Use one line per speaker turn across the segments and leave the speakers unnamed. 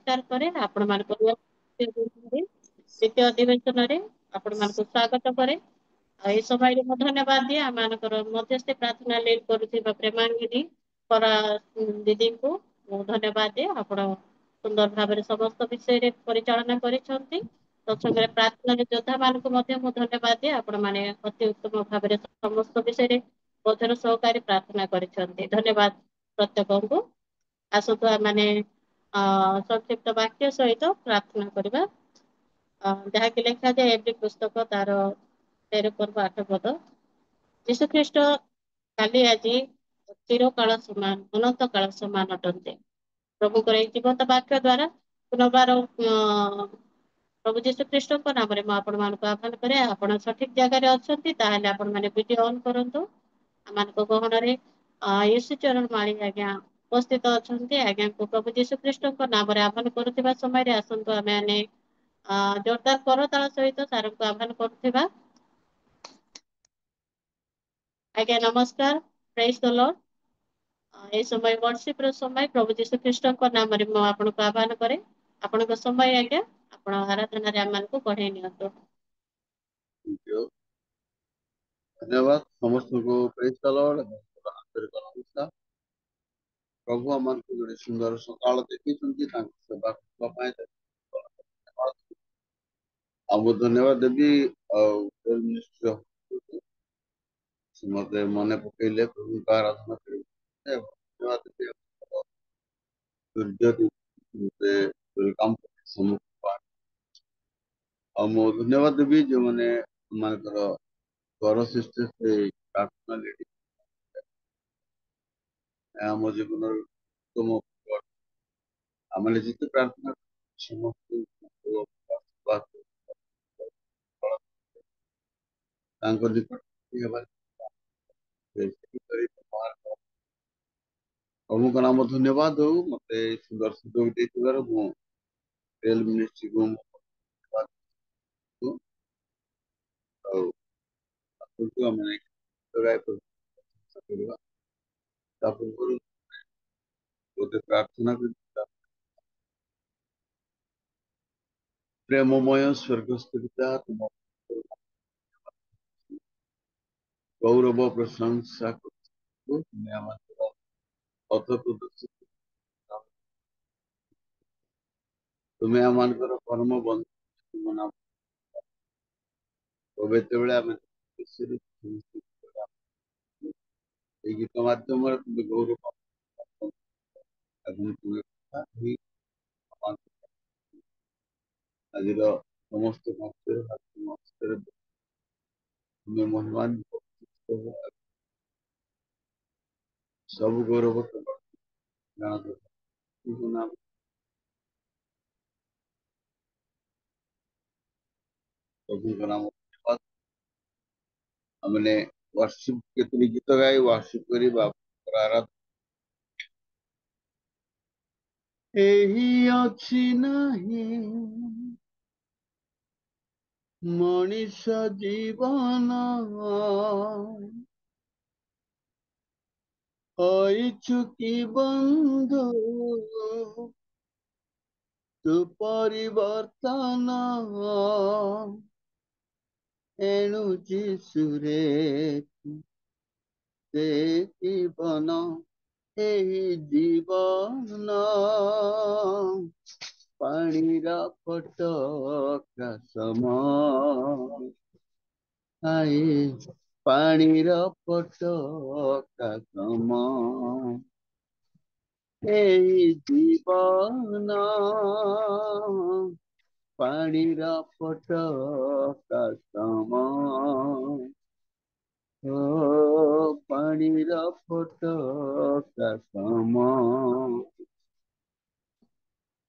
नमस्कार करे आपण मानको द्वितीय अधिवेशन रे आपण मानको स्वागत करे ए समय रे धन्यवाद दिए आमानकर मध्यस्थ प्रार्थना लीड करूथिबा प्रेमांगिनी परा दीदी को धन्यवाद दिए आपण सुंदर भाव समस्त विषय रे परिचालना करिसंती तत्संगे प्रार्थना योद्धा मानको मध्य मु धन्यवाद दिए आपण माने अति उत्तम भाव समस्त विषय रे बधर सहकारी प्रार्थना करिसंती धन्यवाद प्रत्येक को आसतु माने संक्षिप्त वाक्य सहित प्रार्थना करबा जहाँकि लिखा जाए एवरी पुस्तक तार 13 पर्व 8 पद यीशु ख्रीष्ट काली आज चिरकाल समान अनंत काल समान अटंते प्रभु जीवंत वाक्य द्वारा पुनर्बार प्रभु जीशु ख्रीष्ट नाम रे आपण मानको आह्वान करे आपण सठिक जगह अच्छी ताहले आपण माने वीडियो ऑन करंतु आमानको गहन रे यीशु चरण माली आज्ञा उपस्थित अच्छे आज्ञा को प्रभु जीशु ख्रीष्ट नाम रे आह्वान करुवा समय आसतु आमे जोरदार करताल सहित सार को आह्वान करुवा आज्ञा नमस्कार प्रेज द लॉर्ड ए समय वर्शिप रो समय प्रभु जीशु ख्रीष्ट नाम रे मो आपण को आह्वान करे आपण को समय आज्ञा आपण आराधना रे आमान को बढ़ाई नियंतो
धन्यवाद समस्त को प्रेज द लॉर्ड आंतरिक नमस्कार प्रभु आमान को जोड़े सुंदर सकाल देखी सेवा करने आम धन्यवाद देवी मत मन पकड़े प्रभु का आराधना धन्यवाद वेलकम मो धन्यवाद देवी जो मैंने घर सृष्टि से प्रार्थना लेडी आम जीवन उत्तम आम जिते प्रार्थना समस्त प्रभु का नाम धन्यवाद हो मत सुंदर सुजोग देथिबार मु रेल मिनिस्ट्री को प्रार्थना प्रेममय स्वर्गस्थ पिता तुम गौरव प्रशंसा तुम्हें आम कर्म बंधु गीत मध्यम गौरव आज समस्त तुम्हें महिमान सब गौरव प्रभु का नाम हमने वर्शिप केतरी गीत गाई वर्शिप करी आराधना एही अछि नाही मनीष जीवन चुकी बंधु तु परिवर्तन एणु जीसुरे ते जीवन एही जीवन पाणीरा फटका समान आई पाणीरा फटका समान एही जीवन पाणीरा फटका समान ओ पाणीरा फटका समान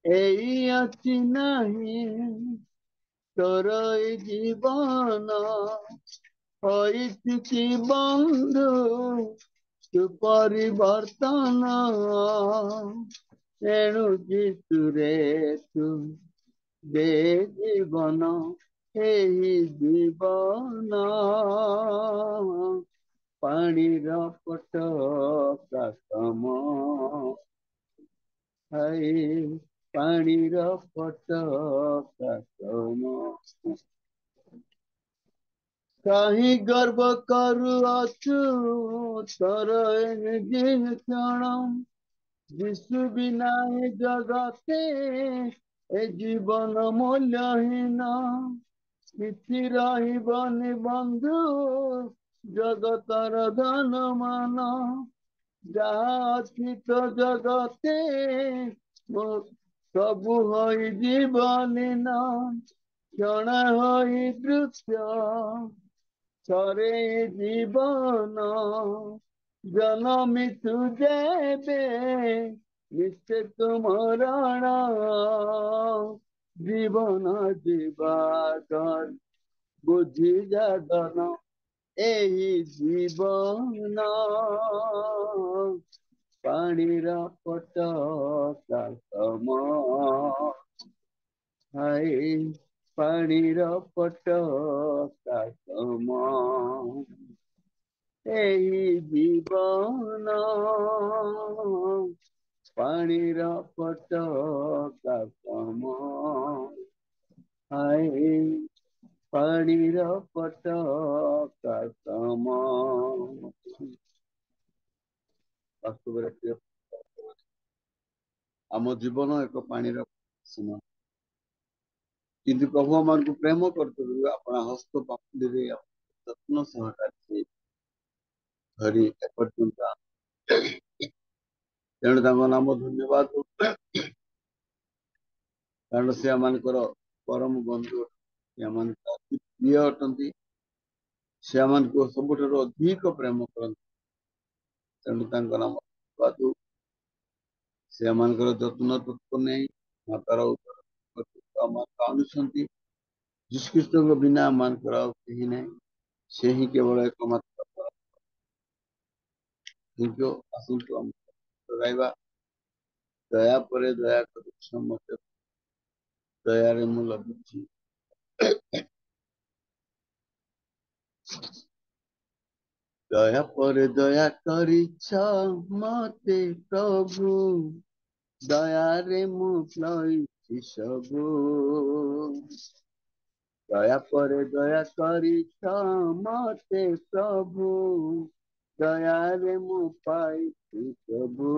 एही अछि नाही तोर जीवन होइछि बंधु तु परिवर्तन एणु जीसुरे तु दे जीवन एही जीवन पाणीर फटका समान ପାଣିର ଫଟକା ତମ କାହିଁ ଗର୍ବ କରୁଅଛୁ ତୋର କ୍ଷଣ ଯୀଶୁ ବିନା ଏ ଜଗତେ ଏ ଜୀବନ ମୂଲ୍ୟହୀନ କିଛି ରହିବନି ବନ୍ଧୁ ଜଗତର ଧନ ମାନ ଯାହା ଅଛି ତ ଜଗତେ ସବୁ ହୋଇଯିବନି ନା କ୍ଷଣ ହୋଇ ଦୃଶ୍ୟ ଥରେ ଜୀବନ ଜନମି ତୁ ଯେବେ ନିଶ୍ଚେ ତୁମରଣ ଜୀବନ ଯିବା ବୁଝି ଯାଦନ ଏହି ଜୀବନ ପାଣିର ଫଟକା ତମ ହାଇ ପାଣିର ଫଟକା ତମ ଏହି ଜୀବନ ପାଣିର ଫଟକା ତମ ହାଇ ପାଣିର ଫଟକା ତମ ଆମ ଜୀବନ ଏକ ପାଣିର ସୀମା କିନ୍ତୁ ପ୍ରଭୁ ଆମକୁ ପ୍ରେମ କରିଥିବାରୁ ଆପଣ ହସ୍ତ ପାପୁଲିରେ ଯତ୍ନ ସହକାରେ ଧରି ଏପର୍ଯ୍ୟନ୍ତ ତେଣୁ ତାଙ୍କ ନାମ ଧନ୍ୟବାଦ କାରଣ ସେ ଆମମାନଙ୍କର ପରମ ବନ୍ଧୁ ସେମାନଙ୍କ ଅତି ପ୍ରିୟ ଅଟନ୍ତି ସେ ଆମମାନଙ୍କୁ ସବୁଠାରୁ ଅଧିକ ପ୍ରେମ କରନ୍ତି ତେଣୁ ତାଙ୍କ ନାମ ଧନ୍ୟବାଦ ସେ ଆମମାନଙ୍କର ଯତ୍ନ ତତ୍ତ୍ୱ ନେଇ ମାତାର ଆଣୁଛନ୍ତି ଯୀଶୁଖ୍ରୀଷ୍ଟଙ୍କ ବିନା ଆମମାନଙ୍କର ଆଉ କେହି ନାହିଁ ସେ ହିଁ କେବଳ ଏକମାତ୍ର କିନ୍ତୁ ଆସନ୍ତୁ ଆମେ ଗାଇବା ଦୟା ପରେ ଦୟା କରୁଛ ମତେ ଦୟାରେ ମୁଁ ଲଭିଛି ଦୟା ପରେ ଦୟା କରିଛ ମତେ ପ୍ରଭୁ ଦୟାରେ ମୁଁ ଲଇଛି ସବୁ ଦୟା ପରେ ଦୟା କରିଛ ମତେ ପ୍ରଭୁ ଦୟାରେ ମୁଁ ପାଇଛି ସବୁ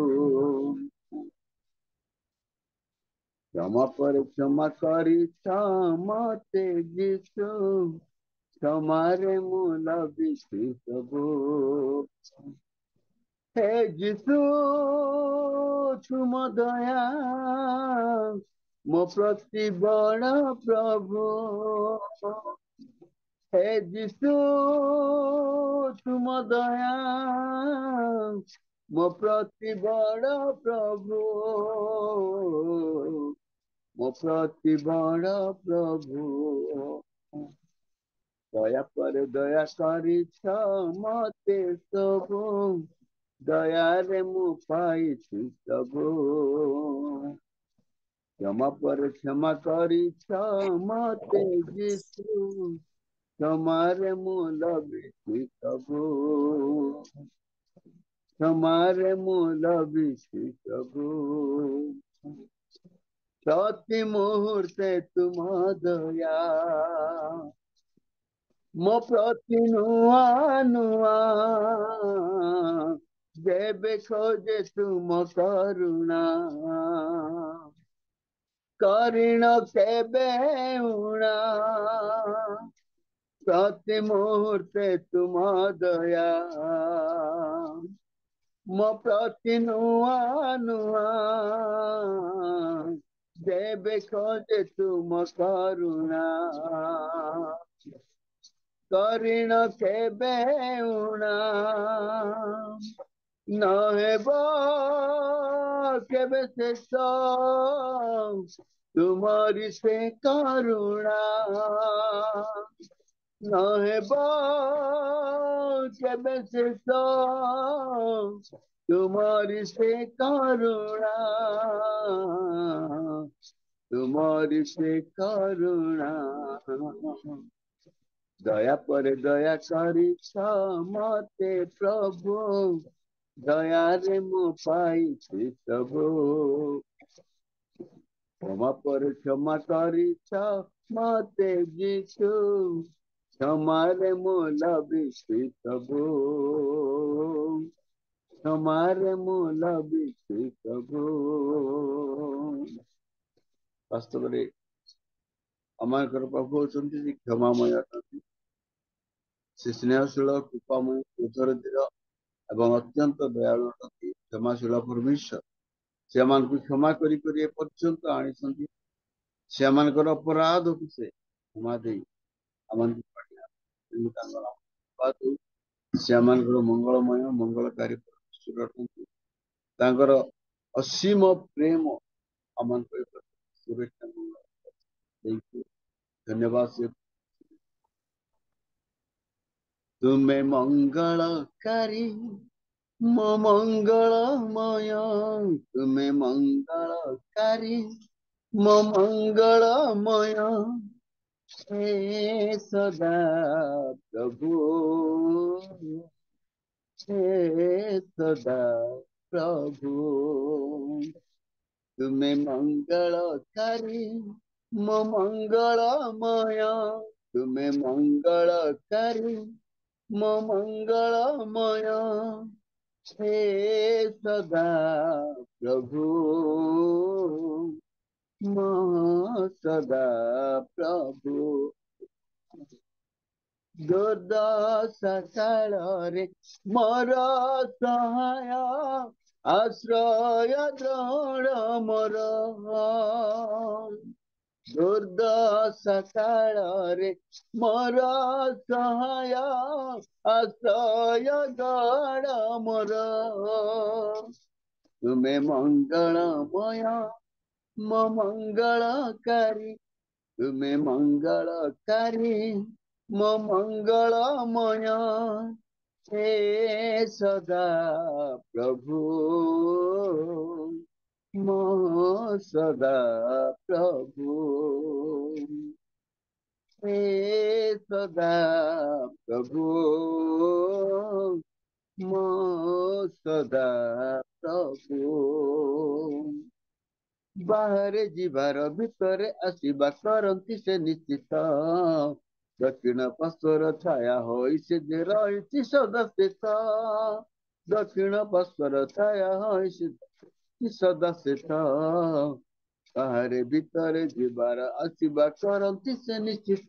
କ୍ଷମା ପରେ କ୍ଷମା କରିଛ ମତେ ଯୀଶୁ କ୍ଷମାରେ ମୁଁ ଲଭିଛି ସବୁ ହେ ଯୀଶୁ ତୁମ ଦୟା ମୋ ପ୍ରତି ବଡ଼ ପ୍ରଭୁ ହେ ଯୀଶୁ ତୁମ ଦୟା ମୋ ପ୍ରତି ବଡ଼ ପ୍ରଭୁ ମୋ ପ୍ରତି ବଡ଼ ପ୍ରଭୁ ଦୟା ପରେ ଦୟା କରିଛ ମତେ ସବୁ ଦୟାରେ ମୁଁ ପାଇଛି ସବୁ କ୍ଷମା ପରେ କ୍ଷମା କରିଛ ମତେ ଯୀଶୁ କ୍ଷମାରେ ମୁଁ ଲଭିଛି ସବୁ କ୍ଷମାରେ ମୁଁ ଲଭିଛି ସବୁ ପ୍ରତି ମୁହୂର୍ତ୍ତେ ତୁମ ଦୟା ମୋ ପ୍ରତି ନୂଆ ନୂଆ ଯେବେ ଖୋଜେ ତୁମ କରୁଣା କରିଣ କେବେ ଉଣା ପ୍ରତି ମୁହୂର୍ତ୍ତେ ତୁମ ଦୟା ମୋ ପ୍ରତି ନୂଆ ନୂଆ ଯେବେ ଖୋଜେ ତୁମ କରୁଣା କରିଣ କେବେ ଉଣା ନ ହେବ କେବେ ଶେଷ ତୁମରି ସେ କରୁଣା ନ ହେବ କେବେ ଶେଷ ତୁମରି ସେ କରୁଣା ତୁମରି ସେ କରୁଣା ଦୟା ପରେ ଦୟା କରିଛ ମତେ ପ୍ରଭୁ ଦୟାରେ ମୁଁ ପାଇଛି ସବୁ क्षमा पर क्षमा करिछ मते यीशु क्षमारे मूल विश्व प्रभु क्षमारे मूल विश्व प्रभु वास्तव में आमर प्रभु होती क्षमामय अटंती से स्नेहशील कृपामय उद्धरधीर एवं अत्यंत दयालु अटंती क्षमाशील परमेश्वर से क्षमा पर्यंत आनी से अपराध को से क्षमा दे से मंगलमय मंगलकारी परमेश्वर अटंती असीम प्रेम आम सुरक्षा मंगल धन्यवाद से तुम्हें मंगलकारी मो मंगलमय तुम्हें मंगलकारी मो मंगलमय हे सदा प्रभु हे सदा प्रभु तुम्हें मंगलकारी मो मंगलमय तुम्हें मंगलकारी मो मंगलमय हे सदा प्रभु मो सदा प्रभु दुर्दशा काଳରେ ମୋର ସହାୟ ଆଶ୍ରୟ ଦ୍ରୋଣ ମୋର ଦୁର୍ଦଶା କାଳରେ ମୋର ସହାୟ ଆଶ୍ରୟ ଦ୍ରୋଣ ମୋର ତୁମେ ମଙ୍ଗଳମୟ ମୋ ମଙ୍ଗଳକାରୀ ତୁମେ ମଙ୍ଗଳକାରୀ ମୋ ମଙ୍ଗଳମୟ हे सदा प्रभु मो सदा प्रभु हे सदा प्रभु मो सदा प्रभु बाहरे जीवार भितरे आसीबा करंती से निश्चित दक्षिण पार्श्वर छाया होई से जे रही सदा स्थित दक्षिण पार्श्वर छाया होई से सदा स्थित बाहरे भितरे जीवार आसीबा करंती से निश्चित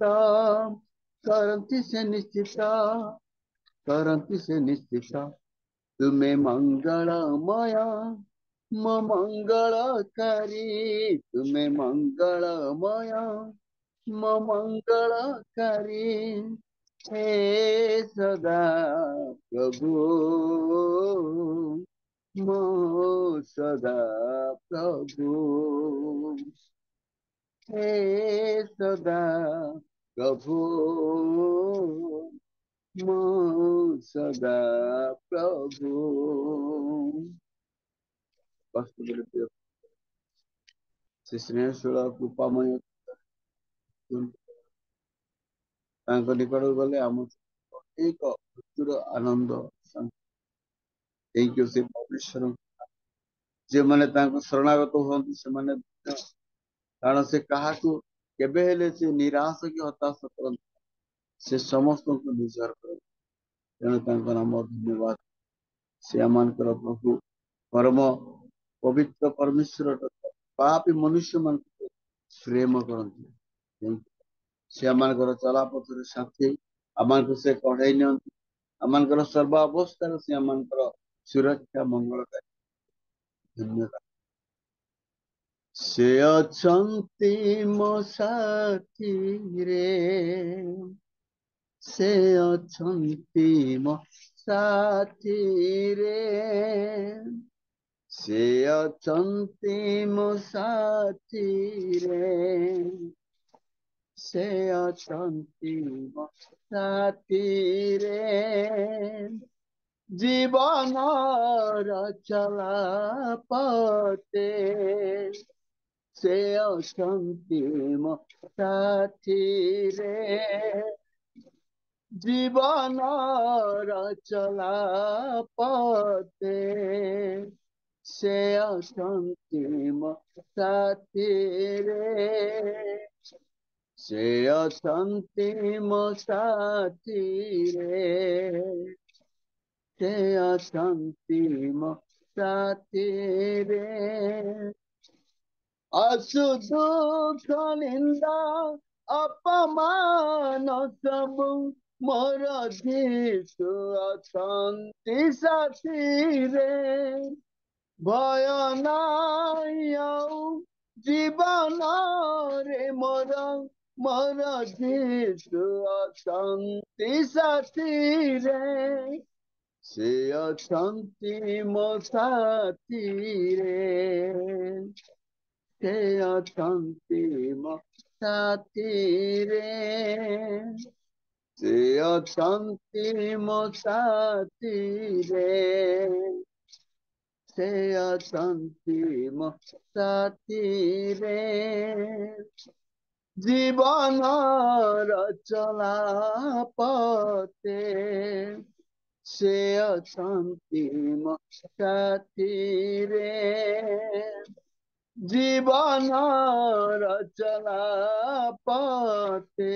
करंती से निश्चित करंती से निश्चित तुम्हें मंगलमय मो मंगलकारी तुम्हें मंगलमय मो मंगलकारी हे सदा प्रभु मो सदा प्रभु हे सदा प्रभु मो सदा प्रभु से स्नेहशील कृपामय निकट गले आम एक प्रचुर आनंद से परमेश्वर जे मैंने शरणागत हमें से कारण से क्या केबे से निराश कि हताश कर से समस्त को निजर कर तेणु नाम धन्यवाद से आम प्रभु परम पवित्र परमेश्वर पापी मनुष्य मान प्रेम करते से आम चलापथर साथी आम से कढ़ाई नि आम सर्वावस्था से आम सुरक्षा मंगलकारी धन्यवाद से अछंती मो साथी रे से अछंती मो साथी रे से अछंती मो साथी रे से अछंती मो साथी रे जीवन चला पते से अछंती मो साथी रे जीवन चला पते ସେ ଅଛନ୍ତି ମୋ ସାଥିରେ, ସେ ଅଛନ୍ତି ମୋ ସାଥିରେ, ସେ ଅଛନ୍ତି ମୋ ସାଥିରେ। ଆସୁ ଦୁଃଖ ନିନ୍ଦା ଅପମାନ ସବୁ ମୋର ଯୀଶୁ ଅଛନ୍ତି ସାଥିରେ। ଭୟ ନାହିଁ ଆଉ ଜୀବନରେ ମୋର ଯୀଶୁ ଅଛନ୍ତି ସାଥିରେ, ସେ ଅଛନ୍ତି ମୋ ସାଥିରେ, ସେ ଅଛନ୍ତି ମୋ ସାଥିରେ, ସେ ଅଛନ୍ତି ମୋ ସାଥିରେ, ସେ ଅଛନ୍ତି ମୋ ସାଥିରେ। ଜୀବନର ଚଲା ପଥେ ସେ ଅଛନ୍ତି ମୋ ସାଥିରେ, ଜୀବନର ଚଲା ପଥେ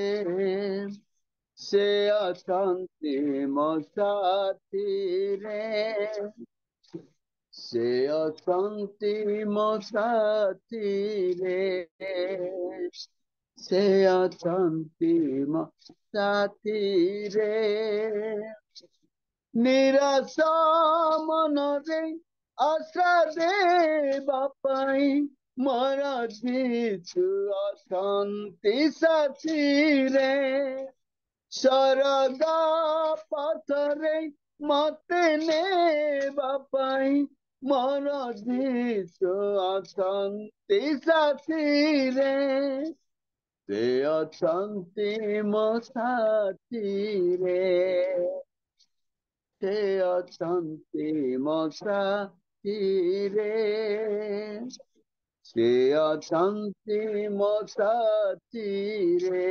ସେ ଅଛନ୍ତି ମୋ ସାଥିରେ, ସେ ଅଛନ୍ତି ମୋ ସାଥିରେ, ସେ ଅଛନ୍ତି ମୋ ସାଥିରେ। ନିରାଶ ମନରେ ଆଶା ଦେବା ପାଇଁ ମୋର ଯୀଶୁ ଅଛନ୍ତି ସାଥିରେ, ସ୍ୱର୍ଗ ପଥରେ ମତେ ନେବା ପାଇଁ ମୋର ଯୀଶୁ ଅଛନ୍ତି ସାଥିରେ, ସେ ଅଛନ୍ତି ମୋ ସାଥିରେ, ସେ ଅଛନ୍ତି ମୋ ସାଥିରେ, ସେ ଅଛନ୍ତି ମୋ ସାଥିରେ,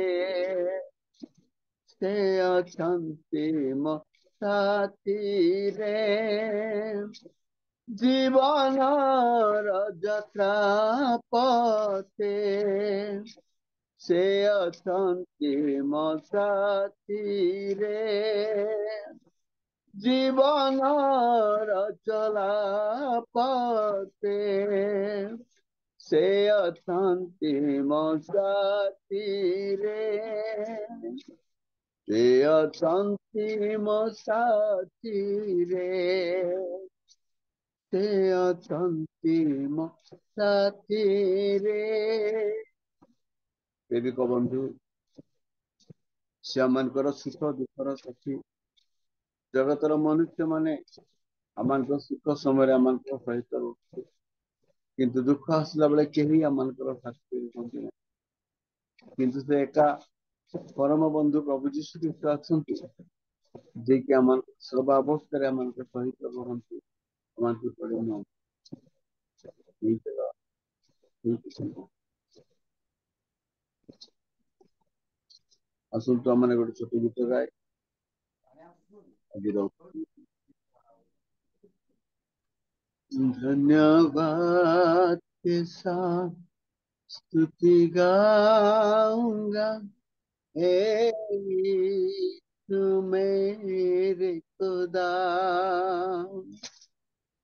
ସେ ଅଛନ୍ତି ମୋ ସାଥିରେ। ଜୀବନର ଯାତ୍ରା ପଥେ ସେ ଅଛନ୍ତି ମୋ ସାଥିରେ, ଜୀବନର ଚଲା ପଥେ ସେ ଅଛନ୍ତି ମୋ ସାଥିରେ, ସେ ଅଛନ୍ତି ମୋ ସାଥିରେ, ସେ ଅଛନ୍ତି ମୋ ସାଥିରେ। ପ୍ରେମିକ ବନ୍ଧୁ, ସେମାନଙ୍କର ସୁଖ ଦୁଃଖର ସାଥୀ, ଜଗତର ମନୁଷ୍ୟ ମାନେ ଆମମାନଙ୍କ ସୁଖ ସମୟରେ ଆମମାନଙ୍କ ସହିତ ରହୁଛନ୍ତି, କିନ୍ତୁ ଦୁଃଖ ଆସିଲା ବେଳେ କେହି ଆମମାନଙ୍କର ସାଥୀ ରୁହନ୍ତି ନାହିଁ। କିନ୍ତୁ ସେ ଏକା ପରମ ବନ୍ଧୁ ପ୍ରଭୁ ଯୀଶୁ ଖ୍ରୀଷ୍ଟ ଅଛନ୍ତି, ଯିଏକି ଆମମାନଙ୍କ ସର୍ବ ଅବସ୍ଥାରେ ଆମମାନଙ୍କ ସହିତ ରୁହନ୍ତି, ଆମମାନଙ୍କୁ ପଡ଼ିନ। ଆସନ୍ତୁ ଆମେ ଗୋଟେ ଛୋଟ ଗୀତ ଗାଏ ଆଜିର। धन्यवाद के साथ स्तुति गाऊंगा, हे यीशु मेरे खुदा,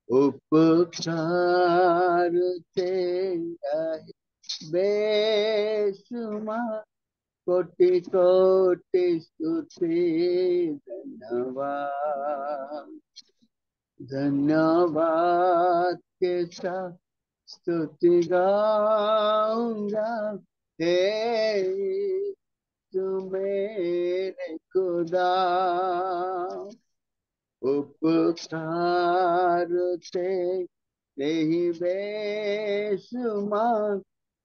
उपकार तेरा है बेशुमार, कोटि कोटि स्तुति धन्यवाद, धन्यवाद के साथ स्तुति गाऊंगा, हे यीशु मेरे खुदा, उपकार तेरे ही बेशुमार,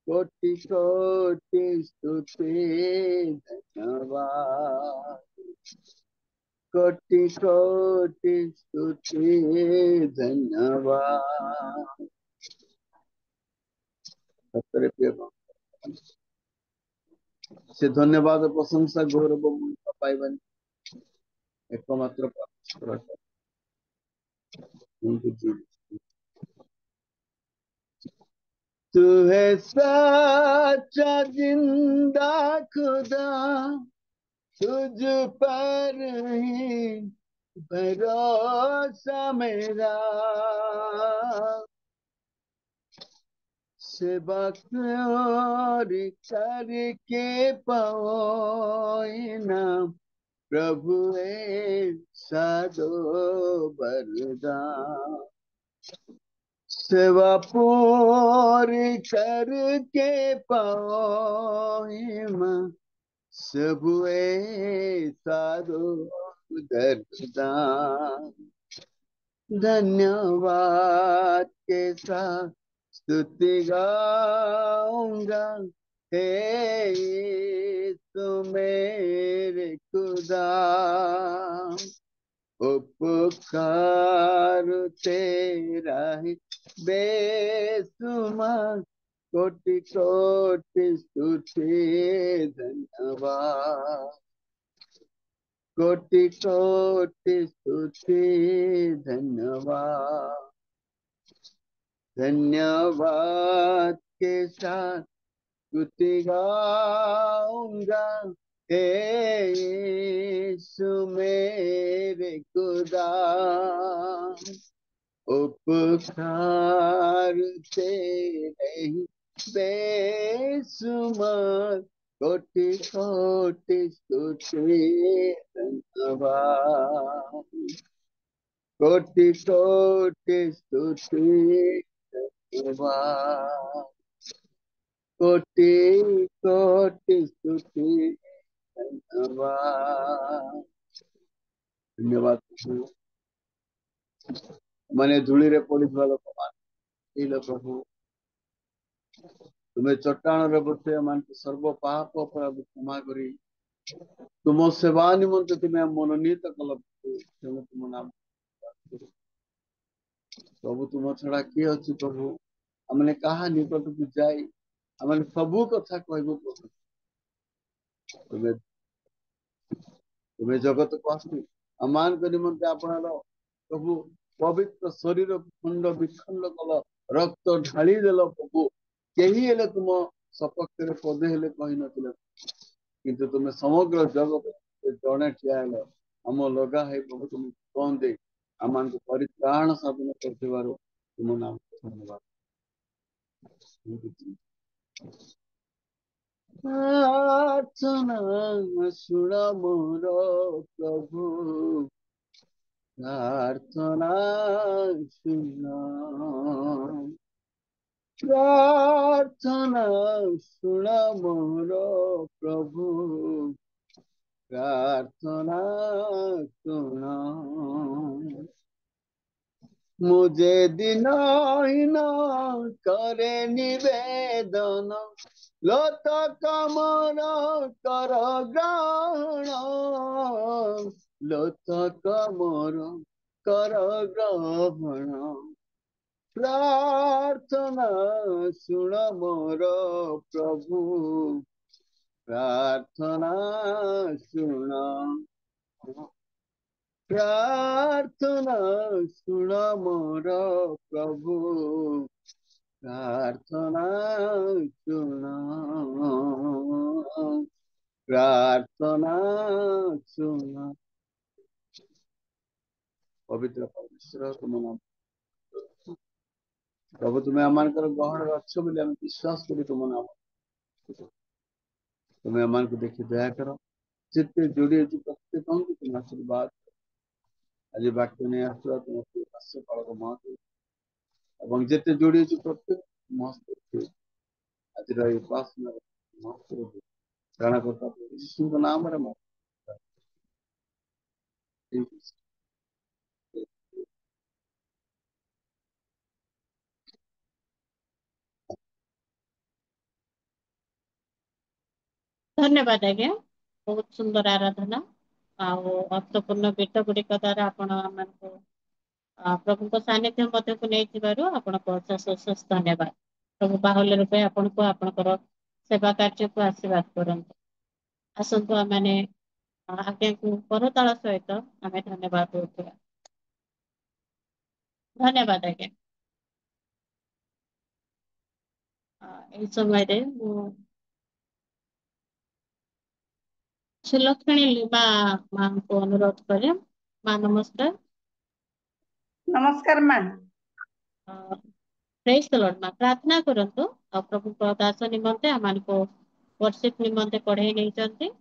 कोटि कोटि स्तुति धन्यवाद, कोटि कोटि स्तुति धन्यवाद। सत्य प्रिय से धन्यवाद प्रशंसा गौरव पाइबानी एकमात्र परमेश्वर। तू है सच्चा जिंदा खुदा, तुझ पर ही भरोसा मेरा। सेवा और करके पाओ ना प्रभु साधो बरदान। सेवा पूरी करके पाओ सब साधो दर्दान। धन्यवाद के साथ स्तुति गाऊंगा, हे यीशु मेरे खुदा। उपकार तेरा ही बेसुमार, कोटि कोटि स्तुति धन्यवाद। कोटि कोटि स्तुति धन्यवाद। धन्यवाद के साथ स्तुति गाऊंगा, हे यीशु मेरे खुदा। उपकार तेरे ही बेसुमार, कोटि कोटि स्तुति धन्यवाद। कोटि कोटि स्तुति धन्यवाद। कोटि कोटि स्तुति धन्यवाद। धन्यवाद प्रभु। मैंने धूली रे पड़ीଥିବା ଲୋକମାନେ ପ୍ରଭୁ, ତୁମେ ଚଟାଣରେ ବସିବା ମାନଙ୍କୁ ସର୍ବ ପାପ ଅପରାଧ କ୍ଷମା କରି ତୁମ ସେବା ନିମନ୍ତେ ତୁମେ ମନୋନୀତ କଲ ପ୍ରଭୁ। ତେଣୁ ତୁମ ନାମ ପ୍ରଭୁ, ତୁମ ଛଡା କିଏ ଅଛି ପ୍ରଭୁ? ଆମେ କାହା ନିକଟକୁ ଯାଇ ଆମେ ସବୁ କଥା କହିବୁ ପ୍ରଭୁ? ତୁମେ ତୁମେ ଜଗତକୁ ଆସି ଆମମାନଙ୍କ ନିମନ୍ତେ ଆପଣର ପ୍ରଭୁ ପବିତ୍ର ଶରୀର ଖଣ୍ଡ ବିଖଣ୍ଡ କଲ, ରକ୍ତ ଢାଳି ଦେଲ ପ୍ରଭୁ। କେହି ହେଲେ ତୁମ ସପକ୍ଷରେ ପଦେ ହେଲେ କହିନଥିଲେ, କିନ୍ତୁ ତୁମେ ସମଗ୍ର ଜଗତ ଜଣେ ଠିଆ ହେଲ। ଆମ ଲଗା ହେଇ ପ୍ରଭୁ ତୁମେ କଣ ଦେଇ ଆମମାନଙ୍କୁ ପରିତ୍ରାଣ ସାଧନ କରିଥିବାରୁ ତୁମ ନାମ ଧନ୍ୟବାଦ। प्रार्थना सुन मोर प्रभु, प्रार्थना सुन। प्रार्थना सुन मोर प्रभु, प्रार्थना सुन। मुझे दिनहीन करे निवेदन, लोत कमर कर ग्रहण। लोत कमर कर ग्रहण। प्रार्थना सुन मोर प्रभु, प्रार्थना सुन। प्रार्थना सुन मोर प्रभु, प्रार्थना सुन। प्रार्थना सुन। पवित्र परमेश्वर तुम नाम प्रभु, तुम्हें आमर गहन अच्छ बोली आम विश्वास करी तुम नाम। तुम्हें आम को देखी दया कर, जिते जोड़ी अच्छी प्रत्येक तुम आशीर्वाद आज वाक्य नहीं आसुआ तुम हास्य पालक महत्व और जिते जोड़ी अच्छी प्रत्येक महत्व आज उपासना महत्व त्राणकर्ता यीशु नाम
धन्यवाद आज्ञा। बहुत सुंदर आराधना अर्थपूर्ण गीत गुड़िक द्वारा आपण प्रभु सानिध्य मध्य को नहीं आपको अशेष अशेष धन्यवाद। प्रभु बाहुल्य रूपे आपको आपणकर सेवा कार्य को आशीर्वाद करंतु। आसतु आमे आज्ञा को करताल सहित आम धन्यवाद देउथिबा। धन्यवाद आज्ञा। এই ସମୟରେ ମୁଁ ସୁଲକ୍ଷଣୀ ଲିମା ମାଙ୍କୁ ଅନୁରୋଧ କରେ। ମା ନମସ୍କାର।
ନମସ୍କାର ମା।
ପ୍ରେଜ୍ ଦ ଲର୍ଡ। ମା ପ୍ରାର୍ଥନା କରନ୍ତୁ। ଆଉ ପ୍ରଭୁଙ୍କ ଦାସ ନିମନ୍ତେ ଆମମାନଙ୍କୁ ବର୍ଷିପ ନିମନ୍ତେ ପଢେଇ ନେଇଛନ୍ତି।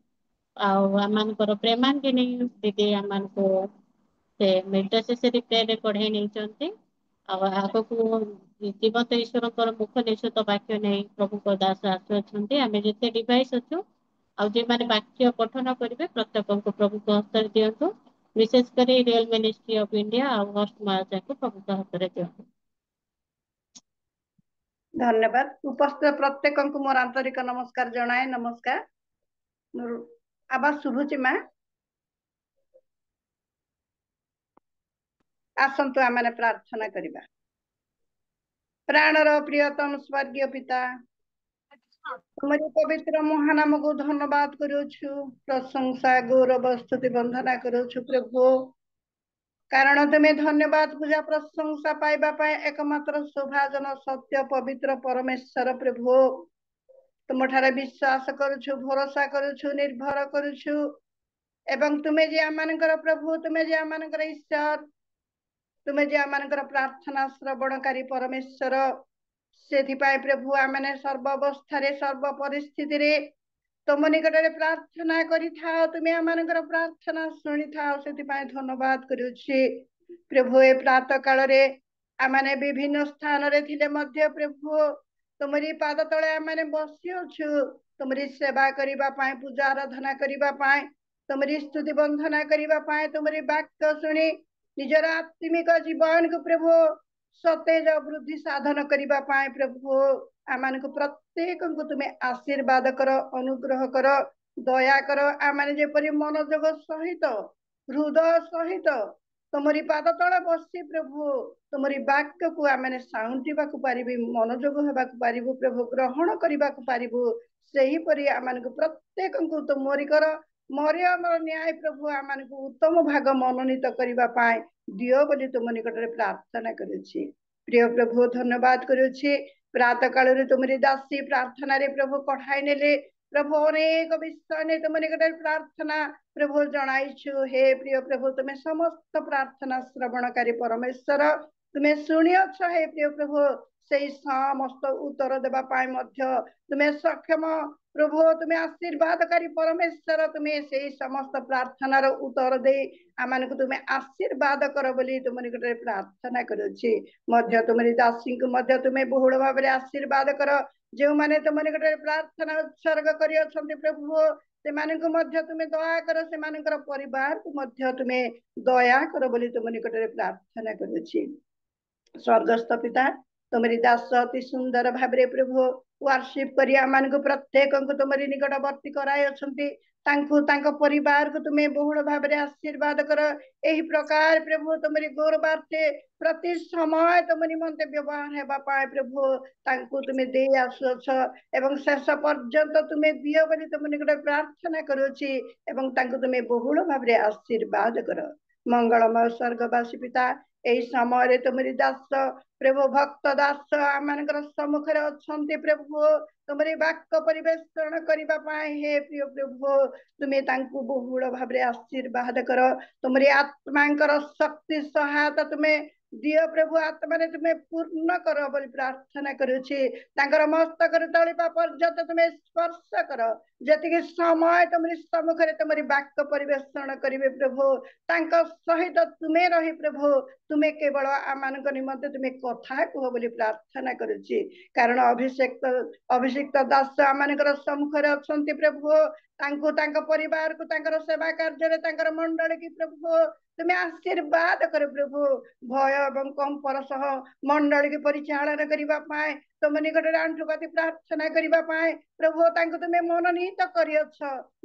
ଆଉ ଆମମାନଙ୍କର ପ୍ରେମାଙ୍ଗିନୀ ଦିଦି ଆମମାନଙ୍କୁ ସେ ମେଣ୍ଟରସେସରୀ ପ୍ରେୟରେ ପଢେଇ ନେଇଛନ୍ତି। ଆଉ ଆଗକୁ ଜୀବନ୍ତ ଈଶ୍ୱରଙ୍କର ମୁଖ ନିଃସୃତ ବାକ୍ୟ ନେଇ ପ୍ରଭୁଙ୍କ ଦାସ ଆସୁଅଛନ୍ତି। ଆମେ ଯେତେ ଡିଭାଇସ୍ ଅଛୁ ଆଉ ଯେଉଁମାନେ ବାକ୍ୟ ପଠନ କରିବେ ପ୍ରତ୍ୟେକଙ୍କୁ ପ୍ରଭୁଙ୍କ ହସ୍ତରେ ଦିଅନ୍ତୁ। ବିଶେଷ କରି ରିଅଲ ମିନିଷ୍ଟ୍ରି ଅଫ୍ ଇଣ୍ଡିଆ ଆଉ ହଷ୍ଟ ମହାରାଜାଙ୍କୁ ପ୍ରଭୁଙ୍କ ହାତରେ ଦିଅନ୍ତୁ।
ଧନ୍ୟବାଦ। ଉପସ୍ଥିତ ପ୍ରତ୍ୟେକଙ୍କୁ ମୋର ଆନ୍ତରିକ ନମସ୍କାର ଜଣାଏ। ନମସ୍କାର। ମୋର ଆବାଜ ଶୁଭୁଛି ମା? ଆସନ୍ତୁ ଆମେ ପ୍ରାର୍ଥନା କରିବା। ପ୍ରାଣର ପ୍ରିୟତମ ସ୍वर्ଗୀୟ ପିତା, ତୁମରି ପବିତ୍ର ମହାନାମକୁ ଧନ୍ୟବାଦ କରୁଛୁ, ପ୍ରଶଂସା ଗୌରବ ସ୍ତୁତି ବନ୍ଦନା କରୁଛୁ ପ୍ରଭୁ। କାରଣ ତୁମେ ଧନ୍ୟବାଦ ପୂଜା ପ୍ରଶଂସା ପାଇବା ପାଇଁ ଏକମାତ୍ର ସୌଭାଜନ ସତ୍ୟ ପବିତ୍ର ପରମେଶ୍ୱର ପ୍ରଭୁ। ତୁମଠାରେ ବିଶ୍ୱାସ କରୁଛୁ, ଭରସା କରୁଛୁ, ନିର୍ଭର କରୁଛୁ। ଏବଂ ତୁମେ ଯେ ଆମମାନଙ୍କର ପ୍ରଭୁ, ତୁମେ ଯେ ଆମମାନଙ୍କର ଈଶ୍ୱର, ତୁମେ ଯେ ଆମମାନଙ୍କର ପ୍ରାର୍ଥନା ଶ୍ରବଣକାରୀ ପରମେଶ୍ୱର। ସେଥିପାଇଁ ପ୍ରଭୁ ଆମେ ସର୍ବ ଅବସ୍ଥାରେ ସର୍ବ ପରିସ୍ଥିତିରେ ତୁମ ନିକଟରେ ପ୍ରାର୍ଥନା କରିଥାଉ। ତୁମେ ଆମମାନଙ୍କର ପ୍ରାର୍ଥନା ଶୁଣିଥାଉ। ସେଥିପାଇଁ ଧନ୍ୟବାଦ କରୁଛି ପ୍ରଭୁ। ଏ ପ୍ରାତଃ କାଳରେ ଆମେ ବିଭିନ୍ନ ସ୍ଥାନରେ ଥିଲେ ମଧ୍ୟ ପ୍ରଭୁ ତୁମରି ପାଦ ତଳେ ଆମେ ବସି ଅଛୁ, ତୁମରି ସେବା କରିବା ପାଇଁ, ପୂଜା ଆରାଧନା କରିବା ପାଇଁ, ତୁମରି ସ୍ତୁତି ବନ୍ଦନା କରିବା ପାଇଁ, ତୁମରି ବାକ୍ୟ ଶୁଣି ନିଜର ଆତ୍ମିକ ଜୀବନକୁ ପ୍ରଭୁ ସତେଜ ବୃଦ୍ଧି ସାଧନ କରିବା ପାଇଁ ପ୍ରଭୁ ଆମମାନଙ୍କୁ ପ୍ରତ୍ୟେକଙ୍କୁ ତୁମେ ଆଶୀର୍ବାଦ କର, ଅନୁଗ୍ରହ କର, ଦୟା କର। ଆମେ ଯେପରି ମନୋଯୋଗ ସହିତ, ହୃଦୟ ସହିତ ତୁମରି ପାଦ ତଳେ ବସି ପ୍ରଭୁ ତୁମରି ବାକ୍ୟକୁ ଆମେ ସାଉଁଟିବାକୁ ପାରିବି, ମନୋଯୋଗ ହେବାକୁ ପାରିବୁ ପ୍ରଭୁ, ଗ୍ରହଣ କରିବାକୁ ପାରିବୁ। ସେହିପରି ଆମମାନଙ୍କୁ ପ୍ରତ୍ୟେକଙ୍କୁ ତୁମରି କର। ମରିୟମର ନ୍ୟାୟ ପ୍ରଭୁ ଆମମାନଙ୍କୁ ଉତ୍ତମ ଭାଗ ମନୋନୀତ କରିବା ପାଇଁ ଦିଅ ବୋଲି ତୁମ ନିକଟରେ ପ୍ରାର୍ଥନା କରୁଛି। ପ୍ରିୟ ପ୍ରଭୁ, ଧନ୍ୟବାଦ କରୁଛି। ପ୍ରାତଃ କାଳରୁ ତୁମରି ଦାସୀ ପ୍ରାର୍ଥନାରେ ପ୍ରଭୁ କଢାଇ ନେଲେ ପ୍ରଭୁ ଅନେକ ବିଷୟ ନେଇ ତୁମ ନିକଟରେ ପ୍ରାର୍ଥନା ପ୍ରଭୁ ଜଣାଇଛୁ। ହେ ପ୍ରିୟ ପ୍ରଭୁ, ତୁମେ ସମସ୍ତ ପ୍ରାର୍ଥନା ଶ୍ରବଣକାରୀ ପରମେଶ୍ୱର, ତୁମେ ଶୁଣିଅଛ। ହେ ପ୍ରିୟ ପ୍ରଭୁ, ସେଇ ସମସ୍ତ ଉତ୍ତର ଦେବା ପାଇଁ ମଧ୍ୟ ତୁମେ ସକ୍ଷମ ପ୍ରଭୁ। ତୁମେ ଆଶୀର୍ବାଦକାରୀ ପରମେଶ୍ୱର, ତୁମେ ସେଇ ସମସ୍ତ ପ୍ରାର୍ଥନାର ଉତ୍ତର ଦେଇ ଆମମାନଙ୍କୁ ତୁମେ ଆଶୀର୍ବାଦ କର ବୋଲି ତୁମ ନିକଟରେ ପ୍ରାର୍ଥନା କରୁଛି। ମଧ୍ୟ ତୁମରି ଦାସୀଙ୍କୁ ମଧ୍ୟ ତୁମେ ବହୁଳ ଭାବରେ ଆଶୀର୍ବାଦ କର। ଯେଉଁମାନେ ତୁମ ନିକଟରେ ପ୍ରାର୍ଥନା ଉତ୍ସର୍ଗ କରିଅଛନ୍ତି ପ୍ରଭୁ, ସେମାନଙ୍କୁ ମଧ୍ୟ ତୁମେ ଦୟା କର, ସେମାନଙ୍କର ପରିବାରକୁ ମଧ୍ୟ ତୁମେ ଦୟା କର ବୋଲି ତୁମ ନିକଟରେ ପ୍ରାର୍ଥନା କରୁଛି। ସ୍ୱର୍ଗସ୍ଥ ପିତା, ତୁମରି ଦାସ ଅତି ସୁନ୍ଦର ଭାବରେ ପ୍ରଭୁ ୱାର୍ସିପ କରି ଆମମାନଙ୍କୁ ପ୍ରତ୍ୟେକଙ୍କୁ ତୁମରି ନିକଟବର୍ତ୍ତୀ କରାଇ ଅଛନ୍ତି। ତାଙ୍କୁ ତାଙ୍କ ପରିବାରକୁ ତୁମେ ବହୁଳ ଭାବରେ ଆଶୀର୍ବାଦ କର। ଏହି ପ୍ରକାର ପ୍ରଭୁ ତୁମରି ଗୌରବାର୍ଥେ ପ୍ରତି ସମୟ ତୁମ ନିମନ୍ତେ ବ୍ୟବହାର ହେବା ପାଇଁ ପ୍ରଭୁ ତାଙ୍କୁ ତୁମେ ଦେଇ ଆସୁଅଛ ଏବଂ ଶେଷ ପର୍ଯ୍ୟନ୍ତ ତୁମେ ଦିଅ ବୋଲି ତୁମ ନିକଟରେ ପ୍ରାର୍ଥନା କରୁଛି ଏବଂ ତାଙ୍କୁ ତୁମେ ବହୁଳ ଭାବରେ ଆଶୀର୍ବାଦ କର। ମଙ୍ଗଳମୟ ସ୍ୱର୍ଗବାସୀ ପିତା, ଏହି ସମୟରେ ତୁମରି ଦାସ ପ୍ରଭୁ ଭକ୍ତ ଦାସ ଆମମାନଙ୍କର ସମ୍ମୁଖରେ ଅଛନ୍ତି ପ୍ରଭୁ ତୁମରି ବାକ୍ୟ ପରିବେଷଣ କରିବା ପାଇଁ। ହେ ପ୍ରିୟ ପ୍ରଭୁ, ତୁମେ ତାଙ୍କୁ ବହୁଳ ଭାବରେ ଆଶୀର୍ବାଦ କର। ତୁମରି ଆତ୍ମାଙ୍କର ଶକ୍ତି ସହାୟତା ତୁମେ ଦିଅ ପ୍ରଭୁ, ଆତ୍ମାରେ ତୁମେ ପୂର୍ଣ୍ଣ କର ବୋଲି ପ୍ରାର୍ଥନା କରୁଛି। ତାଙ୍କର ମସ୍ତକରୁ ତଳିବା ପର୍ଯ୍ୟନ୍ତ ତୁମେ ସ୍ପର୍ଶ କର। ଯେତିକି ସମୟ ତୁମରି ସମ୍ମୁଖରେ ତୁମରି ବାକ୍ୟ ପରିବେଷଣ କରିବେ ପ୍ରଭୁ, ତାଙ୍କ ସହିତ ତୁମେ ରହି ପ୍ରଭୁ ତୁମେ କେବଳ ଆମମାନଙ୍କ ନିମନ୍ତେ ତୁମେ କଥା କୁହ ବୋଲି ପ୍ରାର୍ଥନା କରୁଛି। କାରଣ ଅଭିଷିକ୍ତ ଦାସ ଆମମାନଙ୍କର ସମ୍ମୁଖରେ ଅଛନ୍ତି ପ୍ରଭୁ, ତାଙ୍କୁ, ତାଙ୍କ ପରିବାରକୁ, ତାଙ୍କର ସେବା କାର୍ଯ୍ୟରେ, ତାଙ୍କର ମଣ୍ଡଳୀ କି ପ୍ରଭୁ ତୁମେ ଆଶୀର୍ବାଦ କର ପ୍ରଭୁ। ଭୟ ଏବଂ କମ୍ପର ସହ ମଣ୍ଡଳୀକୁ ପରିଚାଳନା କରିବା ପାଇଁ, ତୁମ ନିକଟରେ ଆଣ୍ଠୁପାତି ପ୍ରାର୍ଥନା କରିବା ପାଇଁ ପ୍ରଭୁ ତାଙ୍କୁ ତୁମେ ମନୋନୀତ କରିଅଛ।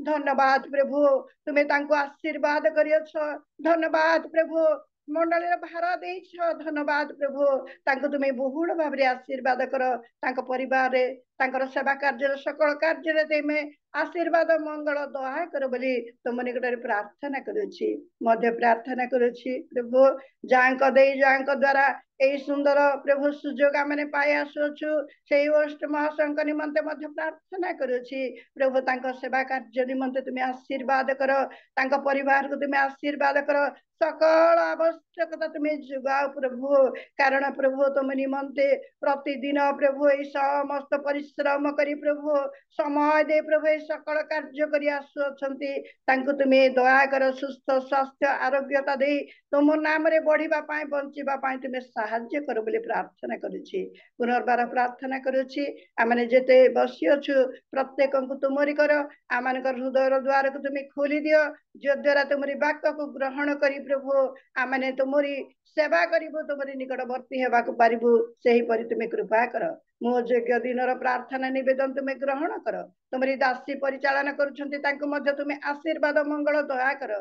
ଧନ୍ୟବାଦ ପ୍ରଭୁ, ତୁମେ ତାଙ୍କୁ ଆଶୀର୍ବାଦ କରିଅଛ। ଧନ୍ୟବାଦ ପ୍ରଭୁ, ମଣ୍ଡଳୀର ଭାର ଦେଇଛ। ଧନ୍ୟବାଦ ପ୍ରଭୁ, ତାଙ୍କୁ ତୁମେ ବହୁଳ ଭାବରେ ଆଶୀର୍ବାଦ କର। ତାଙ୍କ ପରିବାରରେ, ତାଙ୍କର ସେବା କାର୍ଯ୍ୟରେ, ସକଳ କାର୍ଯ୍ୟରେ ତୁମେ आशीर्वाद मंगल दया कर बोली तुम निकट प्रार्थना करुछि मध्य प्रार्थना करुछि प्रभु जांक दे जांक द्वारा यही सुंदर प्रभु सुजोग आमने पाई आसुछु से होस्ट महाशंकर निमंते मध्य प्रार्थना करुछि प्रभु तांको सेवा कार्य निमंते तुम्हें आशीर्वाद कर तांको परिवार को तुम्हें आशीर्वाद कर सकल आवश्यकता तुम्हें जुगाओ प्रभु कारण प्रभु तुम निमंते प्रतिदिन प्रभु यही समस्त परिश्रम करी प्रभु समय दे प्रभु यही सकल कार्य करी आसुअछंती तांको तुम्हें दया कर सुस्थ स्वास्थ्य आरोग्यता दे तुम नाम रे बढ़िबा पाए बंचिबा पाए तुम्हें साहाय्य कर बोली प्रार्थना करुछि पुनर्बार प्रार्थना करुछि आमने जेते बसी अछु प्रत्येक को तुमरी कर आमानकर हृदय द्वार को तुम्हें खोली दियो जो द्वारा तुमरी वाक्य को ग्रहण करी प्रभु आमने तुमरी सेवा करिबो तुमरी निकटवर्ती हेबा को पारिबो सेही परि तुम्हें कृपा कर मो योग्य दिनर प्रार्थना निवेदन तुम्हें ग्रहण कर तुमरी दासी परिचालन करुछंती तांको मध्य तुम्हें आशीर्वाद मंगल दया कर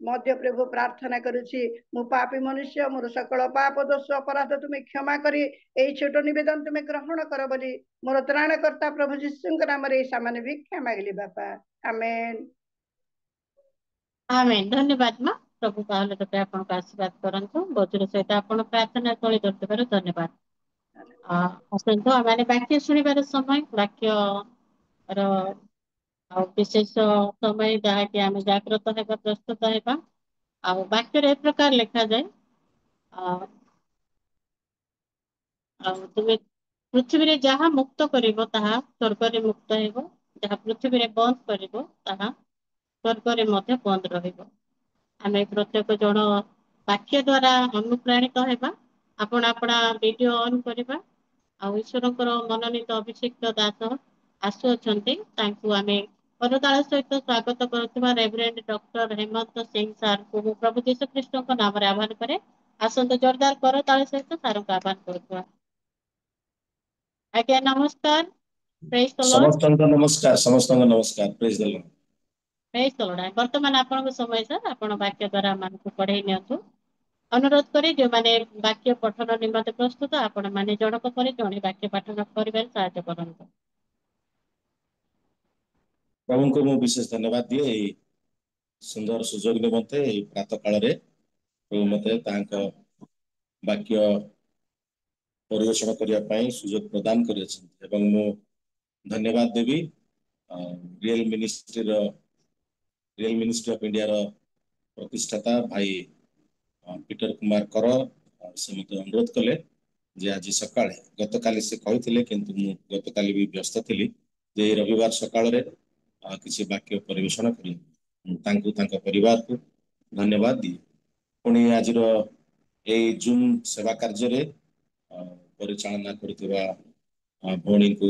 मध्य प्रभु प्रार्थना करुछि मु पापी मनुष्य मोर सकल पाप दोष अपराध तुम्हें क्षमा करी एई छोट निवेदन तुम्हें ग्रहण कर बोली मोर त्राणकर्ता प्रभु जीशु नाम रे सामान्य भिक्षा मागली बापा आमेन
आमेन धन्यवाद माँ प्रभु कहले तो आपन का आशीर्वाद करंतु बजुर सहित आपन प्रार्थना तोଳି करथिबार धन्यवाद आसंतो आमाने वाक्य सुनिबार समय वाक्य रो विशेष समय जहाँकि आम जागृत हेबा प्रस्तुत हेबा वाक्य ए प्रकार लिखा जाए तुम पृथ्वी रे जहाँ मुक्त करिवो ताहा स्वर्ग रे मुक्त हेबो जहाँ पृथ्वी रे बंद करिवो ताहा स्वर्ग रे मध्य बंद रहिबो आमे प्रत्येक जन वाक्य द्वारा अनुप्राणित हेबा आपण आपणा वीडियो ऑन करिबा ईश्वरकर मनोनीत अभिषिक्त दास आसुअछंती तांकु आमे करताल सहित स्वागत करुवा रेवरेंड डॉक्टर हेमंत सिंह सार को प्रभु यीशु ख्रीष्ट नाम रे आह्वान करे आसंत जोरदार करताल सहित सार को आह्वान करुवा आज्ञा नमस्कार प्रेज द लॉर्ड
समस्त नमस्कार praise the Lord
praise the Lord वर्तमान आपन समय सर आपन वाक्य द्वारा मान को पढ़ाई नियंतु अनुरोध करे जो माने वाक्य पठन निमंते प्रस्तुत आपण माने जणक पर जणे वाक्य पठन करिबार सहायता करंतु
प्रभु को मु विशेष धन्यवाद दिए सुंदर सुजोग निमंते प्रातः काल रे प्रभु मते तांको वाक्य परिवेषण करिया पई सुजोग प्रदान करियछन एवं मु धन्यवाद देवी रियल मिनिस्ट्री ऑफ इंडिया रो प्रतिष्ठाता भाई पीटर कुमार कर से मते अनुरोध कले जे आज सकाळे गतकाली से कहिथिले किंतु मु गतकाली भी व्यस्त थिली जे रविवार सकाळ रे किसी वाक्य परिवेषण करी तांको तांको परिवार को धन्यवाद दी पुणी आज जून सेवा कार्य रे परिचालना करथिबा भौणी को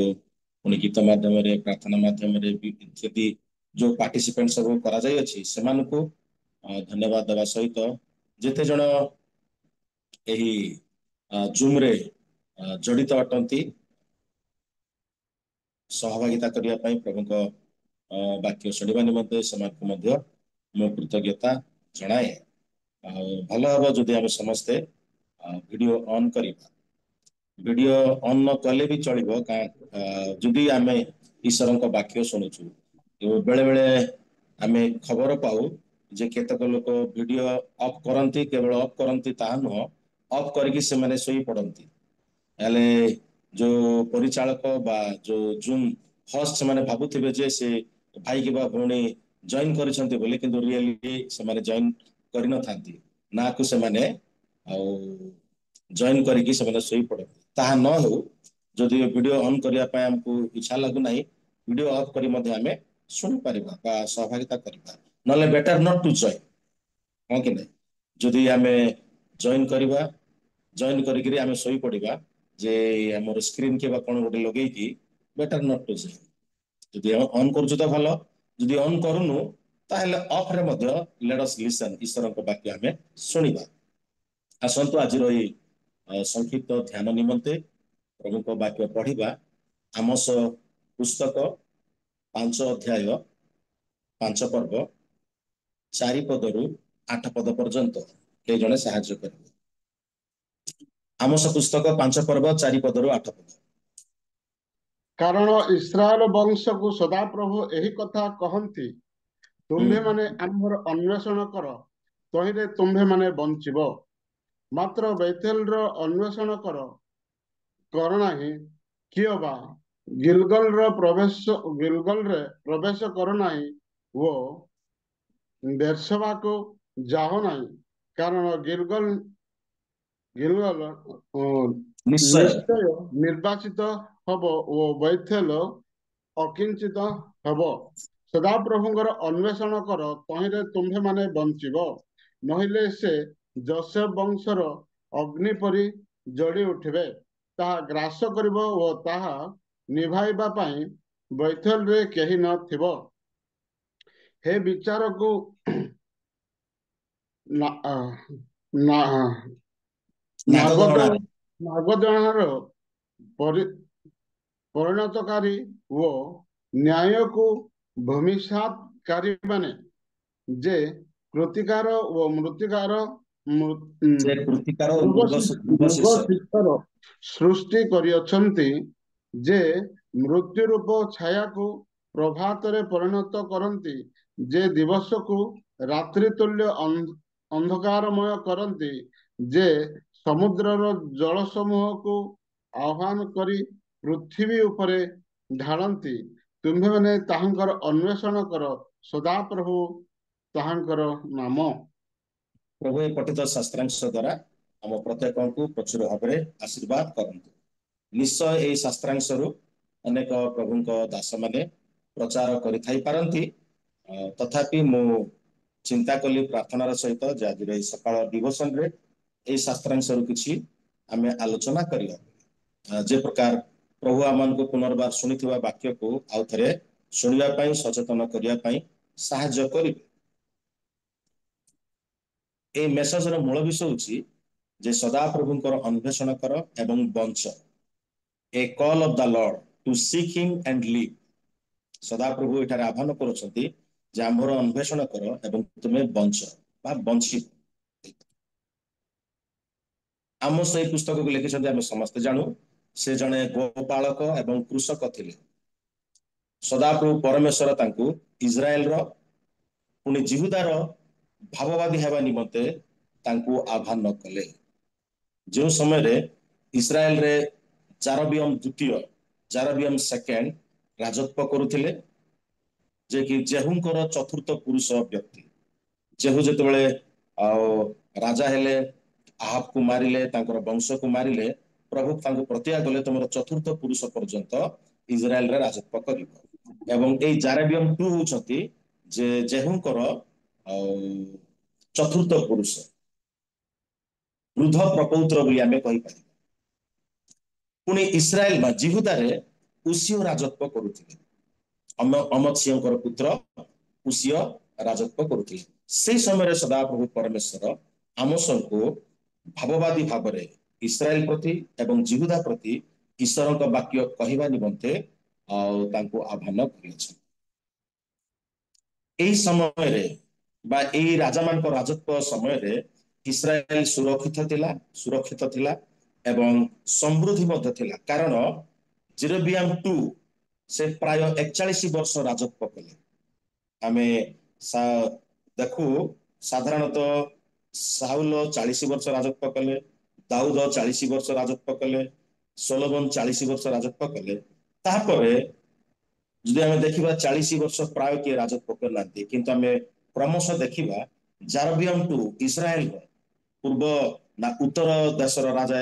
पुणी गीत माध्यम रे प्रार्थना माध्यम रे इत्यादि जो पार्टिसिपेंट सब करा जाय अछि समान को धन्यवाद देवा सहित जेते जण एही जूम रे जड़ित अटंती सहभागिता करिया पई प्रभुक वाक्य शुणा निमंते समाज मध्य मो कृतज्ञता जनाए भल हम जदि आम समस्ते वीडियो ऑन करिबा वीडियो ऑन न कले भी चलिबो जदि आम ईश्वर वाक्य शुणुचु बेले बेले आम खबर पाऊ जे केतक लोक वीडियो ऑफ करंती केवल ऑफ करंती ताहा नुह ऑफ करके से माने सोई पड़ती हेले जो परिचालक बा जो जूम होस्ट से माने भाबुथिबे जे से भाई के बा भौणी जॉइन करिसंती बोले किंतु रियली से माने जॉइन करि न थांती ना को से माने आ जॉइन करके से माने सोई पड़ती ताहा न हो जदि वीडियो ऑन करिया पय हमको इच्छा लागु नाही वीडियो ऑफ करी मध्ये हमें सुन परिबा बा सहभागिता करिबा नले बेटर नॉट टू जॉइन हां कि नहीं जदि हमें जॉइन करिबा जॉइन करिकरी हमें सोई पड़िबा जे हमर स्क्रीन के बा कोन गोटे लगेई की बेटर नॉट टू जॉइन जदि ऑन करूछु तो भलो जदि ऑन करूनु ताहले ऑफ रे मध्ये लेट अस लिसन ईश्वर को वाक्य हमें सुनिबा आसंतु आज रही संक्षिप्त ध्यान निमंते प्रभु को वाक्य पढ़िबा आमोस पुस्तक 5 अध्याय 5 पर्व 4 पदरु 8 पद पर्यंत के जने सहायता करिबे आमोस पुस्तक 5 पर्व 4 पदरु 8 पद
କାରଣ ଇସ୍ରାଏଲ ବଂଶକୁ ସଦାପ୍ରଭୁ ଏହି କଥା କହନ୍ତି, ତୁମ୍ଭେମାନେ ଆମର ଅନ୍ୱେଷଣ କର, ତହିଁରେ ତୁମ୍ଭେମାନେ ବଞ୍ଚିବ। ମାତ୍ର ବେଥେଲର ଅନ୍ୱେଷଣ କର ନାହିଁ, କିଏ ବା ଗିଲଗଲରେ ପ୍ରବେଶ କର ନାହିଁ ଓ ବେର୍ସବାକୁ ଯାଅ ନାହିଁ, କାରଣ ଗିଲଗଲ
ନିଶ୍ଚୟ
ନିଶ୍ଚୟ ନିର୍ବାଚିତ ହବ ଓ ବେଥେଲ ଅକିଞ୍ଚିତ ହେବ। ସଦାପ୍ରଭୁଙ୍କର ଅନ୍ୱେଷଣ କର, ତହିଁରେ ତୁମ୍ଭେମାନେ ବଞ୍ଚିବ। ନହେଲେ ସେ ଯୋସେଫ ବଂଶର ଅଗ୍ନି ପରି ଜଳି ଉଠିବେ, ତାହା ଗ୍ରାସ କରିବ ଓ ତାହା ନିଭାଇବା ପାଇଁ ବେଥେଲରେ କେହି ନଥିବ। ହେ ବିଚାରକୁ ନାଗଦଣାର ପରିଣତକାରୀ ଓ ନ୍ୟାୟକୁ ଭୂମିସାତକାରୀମାନେ ଯେ କୃତିକାର ଓ ମୃତ୍ତିକାର
ସେ କୃତିକାର ଓ
ମୃଗ
ମୃଗଶିର୍ଷ
ଶିକ୍ଷର ସୃଷ୍ଟି କରିଅଛନ୍ତି, ଯେ ମୃତ୍ୟୁ ରୂପ ଛାୟାକୁ ପ୍ରଭାତରେ ପରିଣତ କରନ୍ତି, ଯେ ଦିବସକୁ ରାତ୍ରି ତୁଲ୍ୟ ଅନ୍ଧକାରମୟ କରନ୍ତି, ଯେ ସମୁଦ୍ରର ଜଳ ସମୂହକୁ ଆହ୍ୱାନ କରି ପୃଥିବୀ ଉପରେ ଢାଳନ୍ତି। ତୁମ୍ଭେମାନେ ତାହାଙ୍କର ଅନ୍ୱେଷଣ କର, ସଦାପ୍ରଭୁ ତାହାଙ୍କର ନାମ।
ପ୍ରଭୁ ଏ ପଠିତ ଶାସ୍ତ୍ରାଂଶ ଦ୍ୱାରା ଆମ ପ୍ରତ୍ୟେକଙ୍କୁ ପ୍ରଚୁର ଭାବରେ ଆଶୀର୍ବାଦ କରନ୍ତୁ। ନିଶ୍ଚୟ ଏହି ଶାସ୍ତ୍ରାଂଶରୁ ଅନେକ ପ୍ରଭୁଙ୍କ ଦାସମାନେ ପ୍ରଚାର କରିଥାଇ ପାରନ୍ତି, ତଥାପି ମୁଁ ଚିନ୍ତା କଲି ପ୍ରାର୍ଥନାର ସହିତ ଯେ ଆଜିର ଏହି ସକାଳ ଡିଭୋସନରେ ଏହି ଶାସ୍ତ୍ରାଂଶରୁ କିଛି ଆମେ ଆଲୋଚନା କରିବା। ଯେ ପ୍ରକାର ପ୍ରଭୁ ଆମମାନଙ୍କୁ ପୁନର୍ବାର ଶୁଣିଥିବା ବାକ୍ୟକୁ ଆଉ ଥରେ ଶୁଣିବା ପାଇଁ ସଚେତନ କରିବା ପାଇଁ ସାହାଯ୍ୟ କରିବେ। এই ମେସେଜର ମୂଳ ବିଷୟ ହେଉଛି ଯେ ସଦାପ୍ରଭୁଙ୍କର ଅନ୍ୱେଷଣ କର ଏବଂ ବଞ୍ଚ। A call of the lord to seek him and live. ସଦାପ୍ରଭୁ ଏଠାରେ ଆହ୍ୱାନ କରୁଛନ୍ତି ଯେ ଆମ୍ଭର ଅନ୍ୱେଷଣ କର ଏବଂ ତୁମେ ବଞ୍ଚ ବା ବଞ୍ଚିବ। ଆମୋସ ଏହି ପୁସ୍ତକକୁ ଲେଖିଛନ୍ତି ଆମେ ସମସ୍ତେ ଜାଣୁ, ସେ ଜଣେ ଗୋପାଳକ ଏବଂ କୃଷକ ଥିଲେ। ସଦାପ୍ରଭୁ ପରମେଶ୍ୱର ତାଙ୍କୁ ଇସ୍ରାଏଲର ପୁଣି ଜିହୁଦାର ଭାବବାଦୀ ହେବା ନିମନ୍ତେ ତାଙ୍କୁ ଆହ୍ୱାନ କଲେ। ଯେଉଁ ସମୟରେ ଇସ୍ରାଏଲରେ ଜାରବିୟମ ଦ୍ୱିତୀୟ, ଜାରବିୟମ ସେକେଣ୍ଡ ରାଜତ୍ୱ କରୁଥିଲେ, ଯେ କି ଜେହୁଙ୍କର ଚତୁର୍ଥ ପୁରୁଷ ବ୍ୟକ୍ତି। ଜେହୁ ଯେତେବେଳେ ରାଜା ହେଲେ, ଆହାବକୁ ମାରିଲେ, ତାଙ୍କର ବଂଶକୁ ମାରିଲେ, ପ୍ରଭୁ ତାଙ୍କୁ ପ୍ରତିଜ୍ଞା କଲେ ତମର ଚତୁର୍ଥ ପୁରୁଷ ପର୍ଯ୍ୟନ୍ତ ଇସ୍ରାଏଲରେ ରାଜତ୍ୱ କରିବ। ଏବଂ ଏଇ ଜାରବିୟମ 2 ହଉଛନ୍ତି ଯେ ଜେହୁଙ୍କର ଚତୁର୍ଥ ପୁରୁଷ, ବୃଦ୍ଧ ପ୍ରପୌତ୍ର ବୋଲି ଆମେ କହିପାରିବା। ପୁଣି ଇସ୍ରାଏଲ ବା ଜିହୁଦାରେ ଉସିଓ ରାଜତ୍ୱ କରୁଥିଲେ। ଅମତ୍ସିୟଙ୍କର ପୁତ୍ର ଉସିଓ ରାଜତ୍ୱ କରୁଥିଲେ। ସେହି ସମୟରେ ସଦାପ୍ରଭୁ ପରମେଶ୍ୱର ଆମୋସଙ୍କୁ ଭାବବାଦୀ ଭାବରେ ଇସ୍ରାଏଲ ପ୍ରତି ଏବଂ ଜିହୁଦା ପ୍ରତି ଈଶ୍ୱରଙ୍କ ବାକ୍ୟ କହିବା ନିମନ୍ତେ ତାଙ୍କୁ ଆହ୍ୱାନ କରିଅଛନ୍ତି। ଏହି ସମୟରେ ବା ଏହି ରାଜାମାନଙ୍କ ରାଜତ୍ୱ ସମୟରେ ଇସ୍ରାଏଲ ସୁରକ୍ଷିତ ଥିଲା ଏବଂ ସମୃଦ୍ଧି ମଧ୍ୟ ଥିଲା। କାରଣ ଜେରବିୟାମ 2 ସେ ପ୍ରାୟ 41 ବର୍ଷ ରାଜତ୍ୱ କଲେ। ଆମେ ଦେଖୁ ସାଧାରଣତଃ ସାଉଲ 40 ବର୍ଷ ରାଜତ୍ୱ କଲେ, ଦାଉଦ 40 ବର୍ଷ ରାଜତ୍ୱ କଲେ, ସୋଲୋମନ 40 ବର୍ଷ ରାଜତ୍ୱ କଲେ। ତାପରେ ଯଦି ଆମେ ଦେଖିବା 40 ବର୍ଷ ପ୍ରାୟ କିଏ ରାଜତ୍ୱ କରିନାହାନ୍ତି, କିନ୍ତୁ ଆମେ କ୍ରମଶଃ ଦେଖିବା ଜାରବିୟମ 2 ଇସ୍ରାଏଲର ପୂର୍ବ ନା ଉତ୍ତର ଦେଶର ରାଜା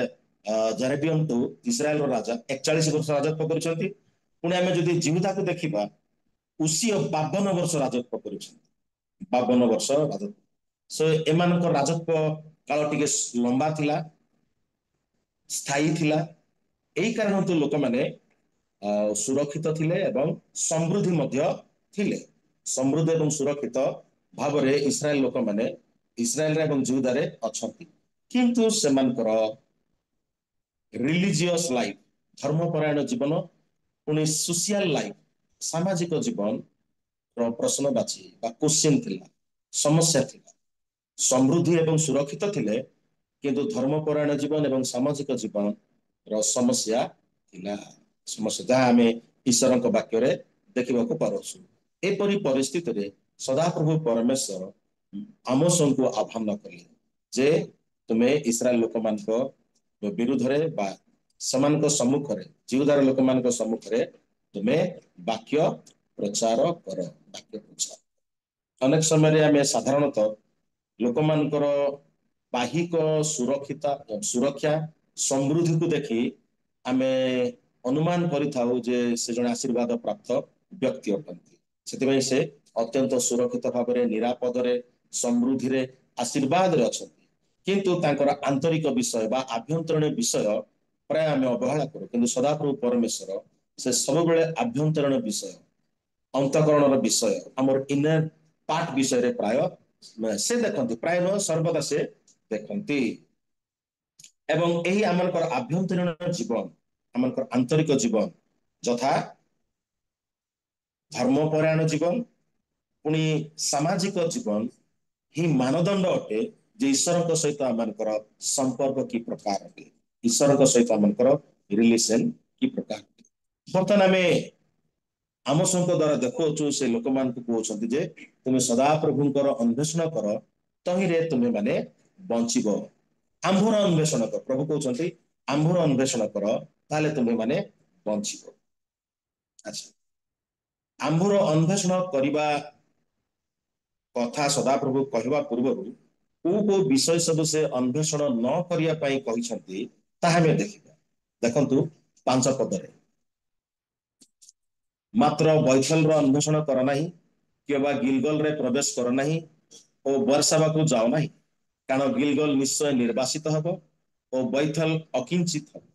ଜାରବିୟମ 2 ଇସ୍ରାଏଲର ରାଜା 41 ବର୍ଷ ରାଜତ୍ୱ କରିଛନ୍ତି। ପୁଣି ଆମେ ଯଦି ଜିହୁଦାକୁ ଦେଖିବା ଉସିଓ 52 ବର୍ଷ ରାଜତ୍ୱ କରିଛନ୍ତି। 52 ବର୍ଷ ରାଜତ୍ୱ। ଏମାନଙ୍କ ରାଜତ୍ୱ କାଳ ଟିକେ ଲମ୍ବା ଥିଲା, ସ୍ଥାୟୀ ଥିଲା। ଏହି କାରଣରୁ ଲୋକମାନେ ସୁରକ୍ଷିତ ଥିଲେ ଏବଂ ସମୃଦ୍ଧି ମଧ୍ୟ ଥିଲେ। ସମୃଦ୍ଧ ଏବଂ ସୁରକ୍ଷିତ ଭାବରେ ଇସ୍ରାଏଲ ଲୋକମାନେ ଇସ୍ରାଏଲରେ ଏବଂ ଜିହୁଦାରେ ଅଛନ୍ତି। କିନ୍ତୁ ସେମାନଙ୍କର ରିଲିଜିୟସ୍ ଲାଇଫ, ଧର୍ମପରାୟଣ ଜୀବନ, ପୁଣି ସୋସିଆଲ ଲାଇଫ, ସାମାଜିକ ଜୀବନର ପ୍ରଶ୍ନବାଚୀ ବା କୋଶ୍ଚିନ୍ ଥିଲା, ସମସ୍ୟା ଥିଲା। ସମୃଦ୍ଧି ଏବଂ ସୁରକ୍ଷିତ ଥିଲେ, କିନ୍ତୁ ଧର୍ମପରାୟଣ ଜୀବନ ଏବଂ ସାମାଜିକ ଜୀବନର ସମସ୍ୟା ଥିଲା। ସମସ୍ୟା ଯାହା ଆମେ ଈଶ୍ୱରଙ୍କ ବାକ୍ୟରେ ଦେଖିବାକୁ ପାରୁଛୁ। ଏପରି ପରିସ୍ଥିତିରେ ସଦାପ୍ରଭୁ ପରମେଶ୍ୱର ଆମ ସବୁଙ୍କୁ ଆହ୍ୱାନ କଲେ ଯେ ତୁମେ ଇସ୍ରାଏଲ ଲୋକମାନଙ୍କ ବିରୁଦ୍ଧରେ ବା ସେମାନଙ୍କ ସମ୍ମୁଖରେ ଜିହୁଦାର ଲୋକମାନଙ୍କ ସମ୍ମୁଖରେ ତୁମେ ବାକ୍ୟ ପ୍ରଚାର କର। ବାକ୍ୟ ପ୍ରଚାର ଅନେକ ସମୟରେ ଆମେ ସାଧାରଣତଃ ଲୋକମାନଙ୍କର ବାହିକ ସୁରକ୍ଷା ସମୃଦ୍ଧିକୁ ଦେଖି ଆମେ ଅନୁମାନ କରିଥାଉ ଯେ ସେ ଜଣେ ଆଶୀର୍ବାଦ ପ୍ରାପ୍ତ ବ୍ୟକ୍ତି ଅଟନ୍ତି। ସେଥିପାଇଁ ସେ ଅତ୍ୟନ୍ତ ସୁରକ୍ଷିତ ଭାବରେ ନିରାପଦରେ ସମୃଦ୍ଧିରେ ଆଶୀର୍ବାଦରେ ଅଛନ୍ତି। କିନ୍ତୁ ତାଙ୍କର ଆନ୍ତରିକ ବିଷୟ ବା ଆଭ୍ୟନ୍ତରୀଣ ବିଷୟ ପ୍ରାୟ ଆମେ ଅବହେଳା କରୁ। କିନ୍ତୁ ସଦାପ୍ରଭୁ ପରମେଶ୍ୱର ସେ ସବୁବେଳେ ଆଭ୍ୟନ୍ତରୀଣ ବିଷୟ ଅନ୍ତଃକରଣର ବିଷୟ ଆମର ଇନର ପାର୍ଟ ବିଷୟରେ ପ୍ରାୟ ସେ ଦେଖନ୍ତି, ପ୍ରାୟ ନୁହେଁ ସର୍ବଦା ସେ ଦେଖନ୍ତି। ଏବଂ ଏହି ଆମଙ୍କର ଆଭ୍ୟନ୍ତରୀଣ ଜୀବନ ଆମଙ୍କର ଆନ୍ତରିକ ଜୀବନ ଯଥା ଧର୍ମପରାୟଣ ଜୀବନ ପୁଣି ସାମାଜିକ ଜୀବନ ହିଁ ମାନଦଣ୍ଡ ଅଟେ ଯେ ଈଶ୍ୱରଙ୍କ ସହିତ ଆମମାନଙ୍କର ସମ୍ପର୍କ କି ପ୍ରକାର ଅଟେ, ଈଶ୍ୱରଙ୍କ ସହିତ ଆମମାନଙ୍କର ରିଲେସନ କି ପ୍ରକାର ଅଟେ। ବର୍ତ୍ତମାନ ଆମେ ଆମ ସଙ୍କ ଦ୍ୱାରା ଦେଖୁଅଛୁ ସେ ଲୋକମାନଙ୍କୁ କହୁଛନ୍ତି ଯେ ତୁମେ ସଦାପ୍ରଭୁଙ୍କର ଅନ୍ୱେଷଣ କର, ତହିଁରେ ତୁମେ ମାନେ ବଞ୍ଚିବ। ଆମ୍ଭର ଅନ୍ୱେଷଣ କର, ପ୍ରଭୁ କହୁଛନ୍ତି ଆମ୍ଭର ଅନ୍ୱେଷଣ କର, ତାହେଲେ ତୁମେ ମାନେ ବଞ୍ଚିବ। ଆଚ୍ଛା, ଆମ୍ଭର ଅନ୍ୱେଷଣ କରିବା କଥା ସଦାପ୍ରଭୁ କହିବା ପୂର୍ବରୁ କୋଉ କୋଉ ବିଷୟ ସବୁ ସେ ଅନ୍ୱେଷଣ ନ କରିବା ପାଇଁ କହିଛନ୍ତି ତାହା ଆମେ ଦେଖିବା। ଦେଖନ୍ତୁ 5 ପଦରେ, ମାତ୍ର ବୈଥଲର ଅନ୍ୱେଷଣ କର ନାହିଁ, କିମ୍ବା ଗିଲଗଲରେ ପ୍ରବେଶ କର ନାହିଁ ଓ ବର୍ଷାବାକୁ ଯାଅ ନାହିଁ, କାରଣ ଗିଲଗଲ ନିଶ୍ଚୟ ନିର୍ବାସିତ ହେବ ଓ ବୈଥଲ ଅକିଞ୍ଚିତ ହେବ।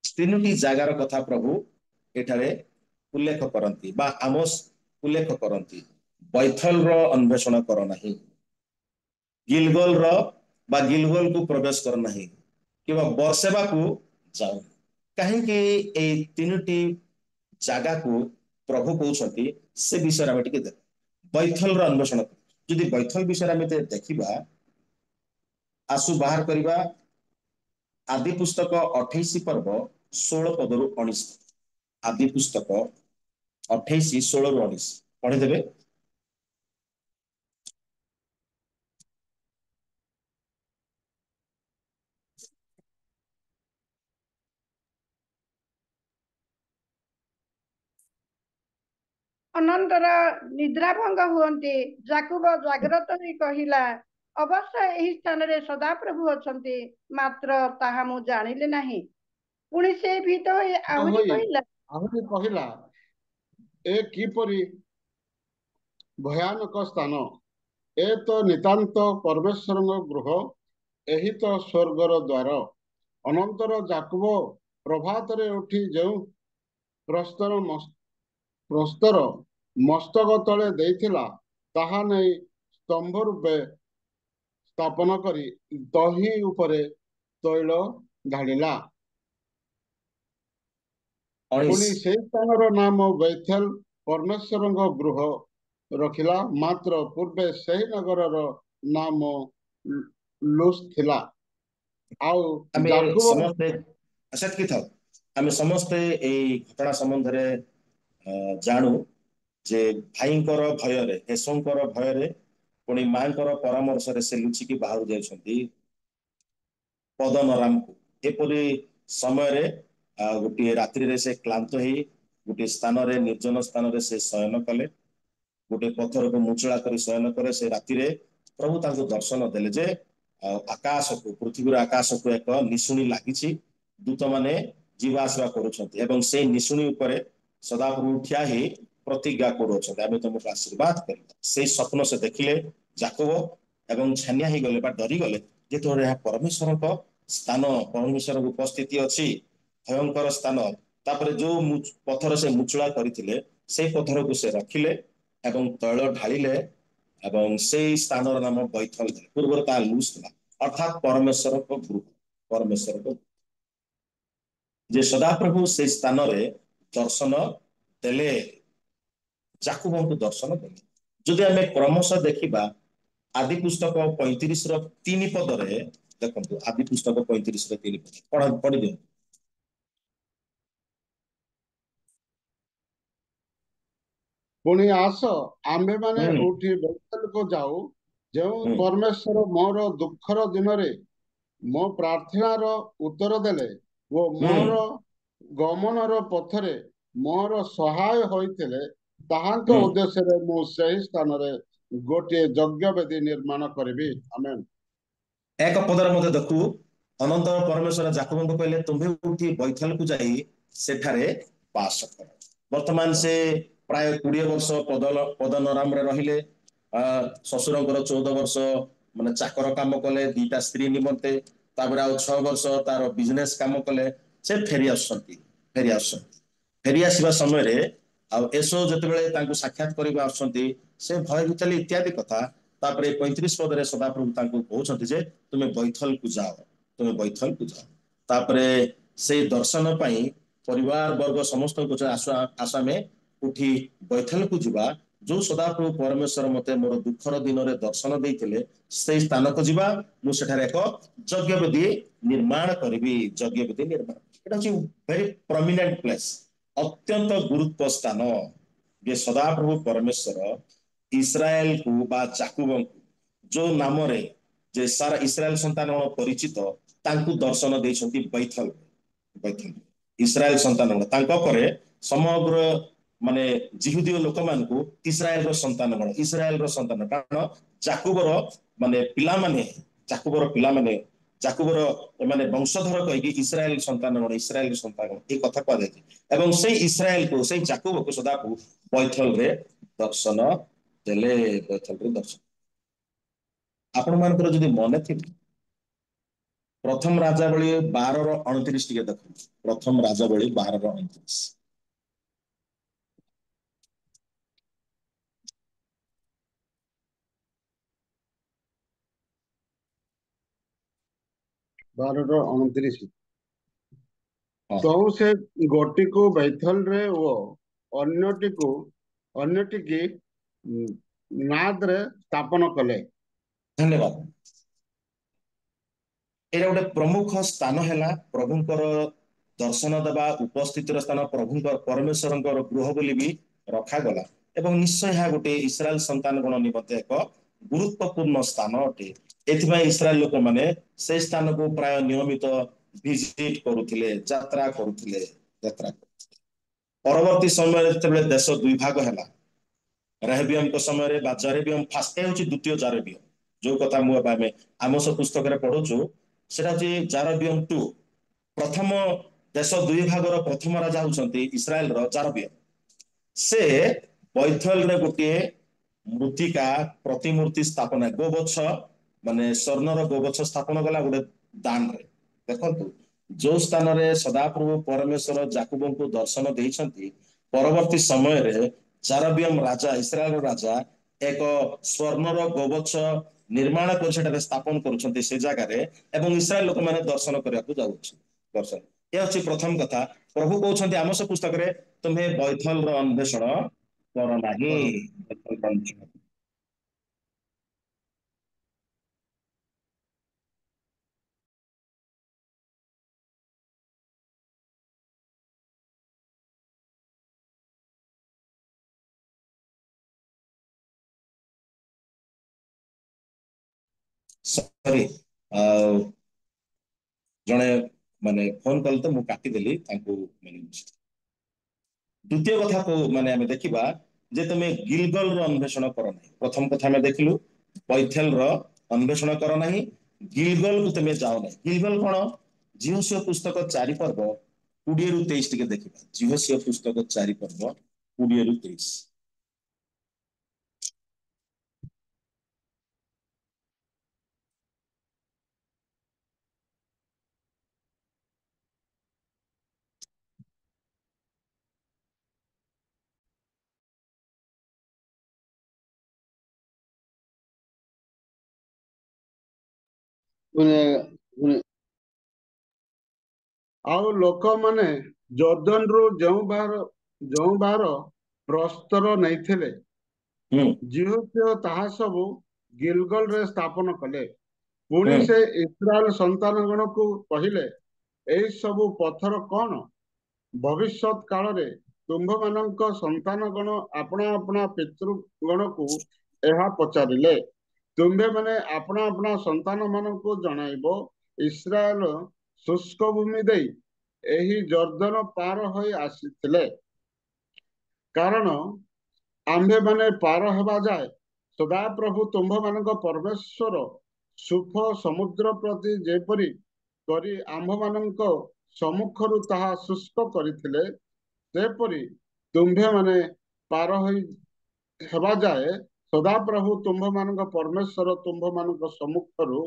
3ଟି ଜାଗାର କଥା ପ୍ରଭୁ ଏଠାରେ ଉଲ୍ଲେଖ କରନ୍ତି ବା ଆମୋସ ଉଲ୍ଲେଖ କରନ୍ତି। ବୈଥଲର ଅନ୍ୱେଷଣ କର ନାହିଁ, ଗିଲଗଲର ବା ଗିଲଗଲକୁ ପ୍ରବେଶ କର ନାହିଁ, କିମ୍ବା ବର୍ଷେବାକୁ ଯାଅ। କାହିଁକି ଏଇ 3ଟି ଜାଗାକୁ ପ୍ରଭୁ କହୁଛନ୍ତି ସେ ବିଷୟରେ ଆମେ ଟିକେ ଦେଖ। ବୈଥଲର ଅନ୍ୱେଷଣ, ଯଦି ବୈଥଲ ବିଷୟରେ ଆମେ ଦେଖିବା, ଆସୁ ବାହାର କରିବା ଆଦି ପୁସ୍ତକ 28 ପର୍ବ 16 ପଦରୁ 19। ଆଦି ପୁସ୍ତକ 28 16ରୁ 19 ପଢିଦେବେ।
ଅନନ୍ତର ନିଦ୍ରାଭଙ୍ଗ ହୁଅନ୍ତି। ଯାକୁବ ଜାଗ୍ରତ ହୋଇ କହିଲା, ଅବଶ୍ୟ ଏହି ସ୍ଥାନରେ ସଦାପ୍ରଭୁ ଅଛନ୍ତି, ମାତ୍ର ତାହା ମୁଁ ଜାଣିଲି ନାହିଁ। ପୁଣି ସେ ଭୀତ ହୋଇ ଆହୁରି
କହିଲା, ଏ କିପରି ଭୟାନକ ସ୍ଥାନ! ଏ ତ ନିତାନ୍ତ ପରମେଶ୍ୱରଙ୍କ ଗୃହ, ଏହି ତ ସ୍ୱର୍ଗର ଦ୍ୱାର। ଅନନ୍ତର ଯାକୁବ ପ୍ରଭାତରେ ଉଠି ଯେଉଁ ପ୍ରସ୍ତର ମସ୍ତକ ତଳେ ଦେଇଥିଲା, ତାହା ନେଇ ସ୍ତମ୍ଭ ରୂପେ ସ୍ଥାପନ କରି ଦହି ଉପରେ ତୈଳ ଢାଳିଲା। ପୁଣି ସେହି ସ୍ଥାନର ନାମ ବେଥେଲ, ପରମେଶ୍ୱରଙ୍କ ଗୃହ ରଖିଲା। ମାତ୍ର ପୂର୍ବେ ସେହି ନଗରର ନାମ ଲୁଜ ଥିଲା। ଆଉ
ଆମେ
ଯାକୁବ
ସମସ୍ତେ ସେତିକି ଥାଉ, ଆମେ ସମସ୍ତେ ଏଇ ଘଟଣା ସମ୍ବନ୍ଧରେ ଜାଣୁ ଯେ ଭାଇଙ୍କର ଭୟରେ, ଏସଙ୍କର ଭୟରେ, ପୁଣି ମାଙ୍କର ପରାମର୍ଶରେ ସେ ଲୁଚିକି ବାହାରୁ ଯାଇଛନ୍ତି ପଦନରାମକୁ। ଏପରି ସମୟରେ ଗୋଟିଏ ରାତ୍ରିରେ ସେ କ୍ଳାନ୍ତ ହେଇ ଗୋଟିଏ ସ୍ଥାନରେ, ନିର୍ଜନ ସ୍ଥାନରେ ସେ ଶୟନ କଲେ। ଗୋଟେ ପଥରକୁ ମୁଚୁଳା କରି ଶୟନ କରେ। ସେ ରାତିରେ ପ୍ରଭୁ ତାଙ୍କୁ ଦର୍ଶନ ଦେଲେ ଯେ ଆକାଶକୁ, ପୃଥିବୀର ଆକାଶକୁ ଏକ ନିଶୁଣି ଲାଗିଛି, ଦୂତମାନେ ଯିବା ଆସିବା କରୁଛନ୍ତି ଏବଂ ସେଇ ନିଶୁଣି ଉପରେ ସଦାପ୍ରଭୁ ଠିଆ ହେଇ ପ୍ରତିଜ୍ଞା କରୁଅଛନ୍ତି, ଆମେ ତମକୁ ଆଶୀର୍ବାଦ କରିବା। ସେଇ ସ୍ୱପ୍ନ ସେ ଦେଖିଲେ ଯାକୁବ ଏବଂ ଛାନିଆ ହେଇଗଲେ ବା ଡରିଗଲେ, ଯେତେବେଳେ ଏହା ପରମେଶ୍ୱରଙ୍କ ସ୍ଥାନ, ପରମେଶ୍ୱରଙ୍କ ଉପସ୍ଥିତି ଅଛି, ଭୟଙ୍କର ସ୍ଥାନ। ତାପରେ ଯୋଉ ପଥର ସେ ମୁଚୁଳା କରିଥିଲେ ସେଇ ପଥରକୁ ସେ ରଖିଲେ ଏବଂ ତୈଳ ଢାଳିଲେ ଏବଂ ସେଇ ସ୍ଥାନର ନାମ ବୈଥଲ। ପୂର୍ବରୁ ତାହା ଲୁଜ ଥିଲା, ଅର୍ଥାତ୍ ପରମେଶ୍ୱରଙ୍କ ଗୃହ, ପରମେଶ୍ୱରଙ୍କ ଯେ ସଦାପ୍ରଭୁ ସେଇ ସ୍ଥାନରେ ଦର୍ଶନ ଦେଲେ, ଯାକୁବଙ୍କୁ ଦର୍ଶନ ଦେଲେ। ଯଦି ଆମେ କ୍ରମଶଃ ଦେଖିବା ଆଦି ପୁସ୍ତକ 35ର 3 ପଦରେ ଦେଖନ୍ତୁ, ଆଦି ପୁସ୍ତକ 35ର 3 ପଦ ପଢିଦିଅନ୍ତୁ।
ପୁଣି ଆସ ଆମ୍ଭେମାନେ
ହୁଁ
ଉଠି ବେତେଲକୁ ଯାଉ, ଯେଉଁ
ହୁଁ
ପରମେଶ୍ୱର ମୋର ଦୁଃଖର ଦିନରେ ମୋ ପ୍ରାର୍ଥନାର ଉତ୍ତର ଦେଲେ ଓ
ହୁଁ
ମୋର ଗମନର ପଥରେ ମୋର ସହାୟ ହୋଇଥିଲେ, ତାହାଙ୍କ
ହୁଁ
ଉଦ୍ଦେଶ୍ୟରେ ମୁଁ ସେହି ସ୍ଥାନରେ ଗୋଟିଏ ଯଜ୍ଞ ବେଦୀ ନିର୍ମାଣ କରିବି। ଆମେନ୍।
ଏକ ପଦରେ ମଧ୍ୟ ଦେଖୁ, ଅନନ୍ତର ପରମେଶ୍ୱର ଯାକୋବଙ୍କୁ କହିଲେ, ତୁମ୍ଭେ ଉଠି ବୈଥଲକୁ ଯାଇ ସେଠାରେ ବାସ କର। ବର୍ତ୍ତମାନ ସେ ପ୍ରାୟ 20 ବର୍ଷ ପଦନରାମରେ ରହିଲେ। ଶ୍ୱଶୁରଙ୍କର 14 ବର୍ଷ ମାନେ ଚାକର କାମ କଲେ 2ଟା ସ୍ତ୍ରୀ ନିମନ୍ତେ, ତାପରେ ଆଉ 6 ବର୍ଷ ତାର ବିଜନେସ କାମ କଲେ। ସେ ଫେରି ଆସିବା ସମୟରେ ଆଉ ଏସୋ ଯେତେବେଳେ ତାଙ୍କୁ ସାକ୍ଷାତ କରିବା ଆସୁଛନ୍ତି, ସେ ଭୟଭୀତ ହେଲେ ଇତ୍ୟାଦି କଥା। ତାପରେ 35 ପଦରେ ସଦାପ୍ରଭୁ ତାଙ୍କୁ କହୁଛନ୍ତି ଯେ ତୁମେ ବୈଥଲକୁ ଯାଅ। ତାପରେ ସେଇ ଦର୍ଶନ ପାଇଁ ପରିବାର ବର୍ଗ ସମସ୍ତଙ୍କୁ ଆସାମେ ଉଠି ବୈଥଲକୁ ଯିବା, ଯୋଉ ସଦାପ୍ରଭୁ ପରମେଶ୍ୱର ମତେ ମୋର ଦୁଃଖର ଦିନରେ ଦର୍ଶନ ଦେଇଥିଲେ ସେଇ ସ୍ଥାନକୁ ଯିବା। ମୁଁ ସେଠାରେ ଏକ ଯଜ୍ଞ ବେଦୀ ନିର୍ମାଣ କରିବି। ଏଟା ହଉଛି ଭେରି ପ୍ରମିନେଣ୍ଟ ପ୍ଲେସ୍, ଅତ୍ୟନ୍ତ ଗୁରୁତ୍ୱ ସ୍ଥାନ। ଯେ ସଦାପ୍ରଭୁ ପରମେଶ୍ୱର ଇସ୍ରାଏଲକୁ ବା ଯାକୋବଙ୍କୁ ଯୋଉ ନାମରେ ଯେ ସାରା ଇସ୍ରାଏଲ ସନ୍ତାନ ପରିଚିତ, ତାଙ୍କୁ ଦର୍ଶନ ଦେଇଛନ୍ତି ବୈଥଲ। ଇସ୍ରାଏଲ ସନ୍ତାନ ତାଙ୍କ ପରେ ସମଗ୍ର ମାନେ ଜିହୁଦୀୟ ଲୋକମାନଙ୍କୁ ଇସ୍ରାଏଲର ସନ୍ତାନ, କାରଣ ଯାକୋବର ପିଲାମାନେ ଯାକୋବର ଏମାନେ ବଂଶଧର କହିକି ଇସ୍ରାଏଲ ସନ୍ତାନ ଏ କଥା କୁହାଯାଇଛି। ଏବଂ ସେଇ ଇସ୍ରାଏଲକୁ, ସେଇ ଯାକୋବକୁ ସଦାପ୍ରଭୁ ବୈଥଲରେ ଦର୍ଶନ ଦେଲେ। ଆପଣ ମାନଙ୍କର ଯଦି ମନେ ଥିବ, ପ୍ରଥମ ରାଜାବଳୀ 12:29 ଟିକେ ଦେଖନ୍ତୁ। ପ୍ରଥମ ରାଜାବଳୀ 12:29।
12:29।
ହଁ
ତ ସେ ଗୋଟିକୁ ବୈଥଲରେ ଓ ଅନ୍ୟଟିକି ନାଦରେ ସ୍ଥାପନ କଲେ।
ଧନ୍ୟବାଦ। ଏଇଟା ଗୋଟେ ପ୍ରମୁଖ ସ୍ଥାନ ହେଲା ପ୍ରଭୁଙ୍କର ଦର୍ଶନ ଦେବା, ଉପସ୍ଥିତିର ସ୍ଥାନ, ପ୍ରଭୁଙ୍କର ପରମେଶ୍ୱରଙ୍କର ଗୃହ ବୋଲି ବି ରଖାଗଲା। ଏବଂ ନିଶ୍ଚୟ ଏହା ଗୋଟେ ଇସ୍ରାଏଲ ସନ୍ତାନଗଣ ନିମନ୍ତେ ଏକ ଗୁରୁତ୍ୱପୂର୍ଣ୍ଣ ସ୍ଥାନ ଅଟେ। ଏଥିପାଇଁ ଇସ୍ରାଏଲ ଲୋକମାନେ ସେ ସ୍ଥାନକୁ ପ୍ରାୟ ନିୟମିତ ଭିଜିଟ କରୁଥିଲେ, ଯାତ୍ରା କରୁଥିଲେ। ପରବର୍ତ୍ତୀ ସମୟରେ ଯେତେବେଳେ ଦେଶ ଦୁଇ ଭାଗ ହେଲା, ରେହବିୟମଙ୍କ ସମୟରେ ବା ଜରେବିୟମ ଫାଷ୍ଟ, ହେଉଛି ଦ୍ୱିତୀୟ ଜାରେବିୟମ, ଯୋଉ କଥା ମୁଁ ଏବେ ଆମେ ଆମୋସ ପୁସ୍ତକରେ ପଢୁଛୁ, ସେଟା ହଉଛି ଜାରବିୟମ 2। ପ୍ରଥମ ଦେଶ ଦୁଇ ଭାଗର ପ୍ରଥମ ରାଜା ହଉଛନ୍ତି ଇସ୍ରାଏଲର ଜାରବିୟମ। ସେ ବୈଥଲରେ ଗୋଟିଏ ମୃତ୍ତିକା ପ୍ରତିମୂର୍ତ୍ତି ସ୍ଥାପନା, ଗୋବଛ ସ୍ୱର୍ଣ୍ଣର ଗୋବଛ ସ୍ଥାପନ କଲା ଗୋଟେ ଦାଣ୍ଡରେ। ଦେଖନ୍ତୁ, ଯୋଉ ସ୍ଥାନରେ ସଦାପ୍ରଭୁ ପରମେଶ୍ୱର ଯାକୋବଙ୍କୁ ଦର୍ଶନ ଦେଇଛନ୍ତି, ପରବର୍ତ୍ତୀ ସମୟରେ ଜାରବିୟମ ରାଜା, ଇସ୍ରାଏଲର ରାଜା ଏକ ସ୍ୱର୍ଣ୍ଣର ଗୋବଛ ନିର୍ମାଣ କରି ସେଠାରେ ସ୍ଥାପନ କରୁଛନ୍ତି ସେ ଜାଗାରେ, ଏବଂ ଇସ୍ରାଏଲ ଲୋକମାନେ ଦର୍ଶନ କରିବାକୁ ଯାଉଛି। ଏ ହଉଛି ପ୍ରଥମ କଥା। ପ୍ରଭୁ କହୁଛନ୍ତି ଆମୋସ ପୁସ୍ତକରେ, ତୁମେ ବୈଥଲର ଅନ୍ୱେଷଣ କର ନାହିଁ। ସରି, ଜଣେ ଫୋନ କଲେ ତ ମୁଁ କାଟିଦେଲି ତାଙ୍କୁ। ଦ୍ୱିତୀୟ କଥା ଆମେ ଦେଖିବା ଯେ ତୁମେ ଗିଲଗଲର ଅନ୍ୱେଷଣ କର ନାହିଁ। ପ୍ରଥମ କଥା ଆମେ ଦେଖିଲୁ, ବୈଥେଲର ଅନ୍ୱେଷଣ କର ନାହିଁ, ଗିଲଗଲକୁ ତୁମେ ଯାଅ ନାହିଁ। ଗିଲଗଲ କଣ? ଜିହୋଶୁଆ ପୁସ୍ତକ 4 ପର୍ବ 20-23 ଟିକେ ଦେଖିବା। ଜିହୋଶୁଆ ପୁସ୍ତକ 4 ପର୍ବ 20-23।
ଆଉ ଲୋକମାନେ ଜର୍ଦ୍ଦନରୁ ଯେଉଁ ବାର ପ୍ରସ୍ତର ନେଇଥିଲେ, ଜିହୋଶୁଆ ତାହା ସବୁ ଗିଲଗଲରେ ସ୍ଥାପନ କଲେ। ପୁଣି ସେ ଇସ୍ରାଏଲ ସନ୍ତାନଗଣକୁ କହିଲେ, ଏଇ ସବୁ ପଥର କଣ? ଭବିଷ୍ୟତ କାଳରେ ତୁମ୍ଭମାନଙ୍କ ସନ୍ତାନଗଣ ଆପଣା ଆପଣା ପିତୃଗଣକୁ ଏହା ପଚାରିଲେ। ତୁମ୍ଭେମାନେ ଆପଣା ଆପଣା ସନ୍ତାନମାନଙ୍କୁ ଜଣାଇବ, ଇସ୍ରାଏଲ ଶୁଷ୍କ ଭୂମି ଦେଇ ଏହି ଜର୍ଦ୍ଦନ ପାର ହୋଇ ଆସିଥିଲେ। କାରଣ ଆମ୍ଭେମାନେ ପାର ହେବା ଯାଏ ସଦାପ୍ରଭୁ ତୁମ୍ଭମାନଙ୍କ ପରମେଶ୍ୱର ସୁଖ ସମୁଦ୍ର ପ୍ରତି ଯେପରି କରି ଆମ୍ଭମାନଙ୍କ ସମ୍ମୁଖରୁ ତାହା ଶୁଷ୍କ କରିଥିଲେ, ସେପରି ତୁମ୍ଭେମାନେ ପାର ହୋଇ ହେବା ଯାଏ ସଦାପ୍ରଭୁ ତୁମ୍ଭମାନଙ୍କ ପରମେଶ୍ୱର ତୁମ୍ଭମାନଙ୍କ ସମ୍ମୁଖରୁ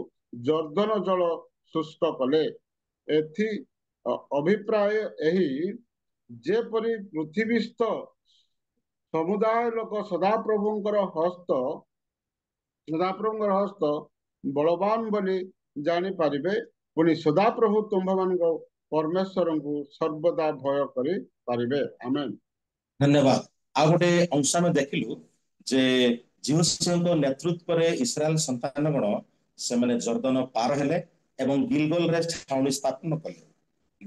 ଜର୍ଦ୍ଦନ ଜଳ ଶୁଷ୍କ କଲେ। ଏଥି ଅଭିପ୍ରାୟ ଏହି, ଯେପରି ପୃଥିବୀସ୍ଥ ସମୁଦାୟ ଲୋକ ସଦାପ୍ରଭୁଙ୍କର ହସ୍ତ ବଳବାନ ବୋଲି ଜାଣିପାରିବେ, ପୁଣି ସଦାପ୍ରଭୁ ତୁମ୍ଭମାନଙ୍କ ପରମେଶ୍ୱରଙ୍କୁ ସର୍ବଦା ଭୟ କରି ପାରିବେ। ଆମେନ୍।
ଧନ୍ୟବାଦ। ଆଉ ଗୋଟେ ଅଂଶ ଆମେ ଦେଖିଲୁ ଯେ ଯହୋଶୁଆଙ୍କ ନେତୃତ୍ୱରେ ଇସ୍ରାଏଲ ସନ୍ତାନଗଣ ସେମାନେ ଜର୍ଦ୍ଦନ ପାର ହେଲେ ଏବଂ ଗିଲଗଲରେ ଛାଉଣି ସ୍ଥାପନ କଲେ।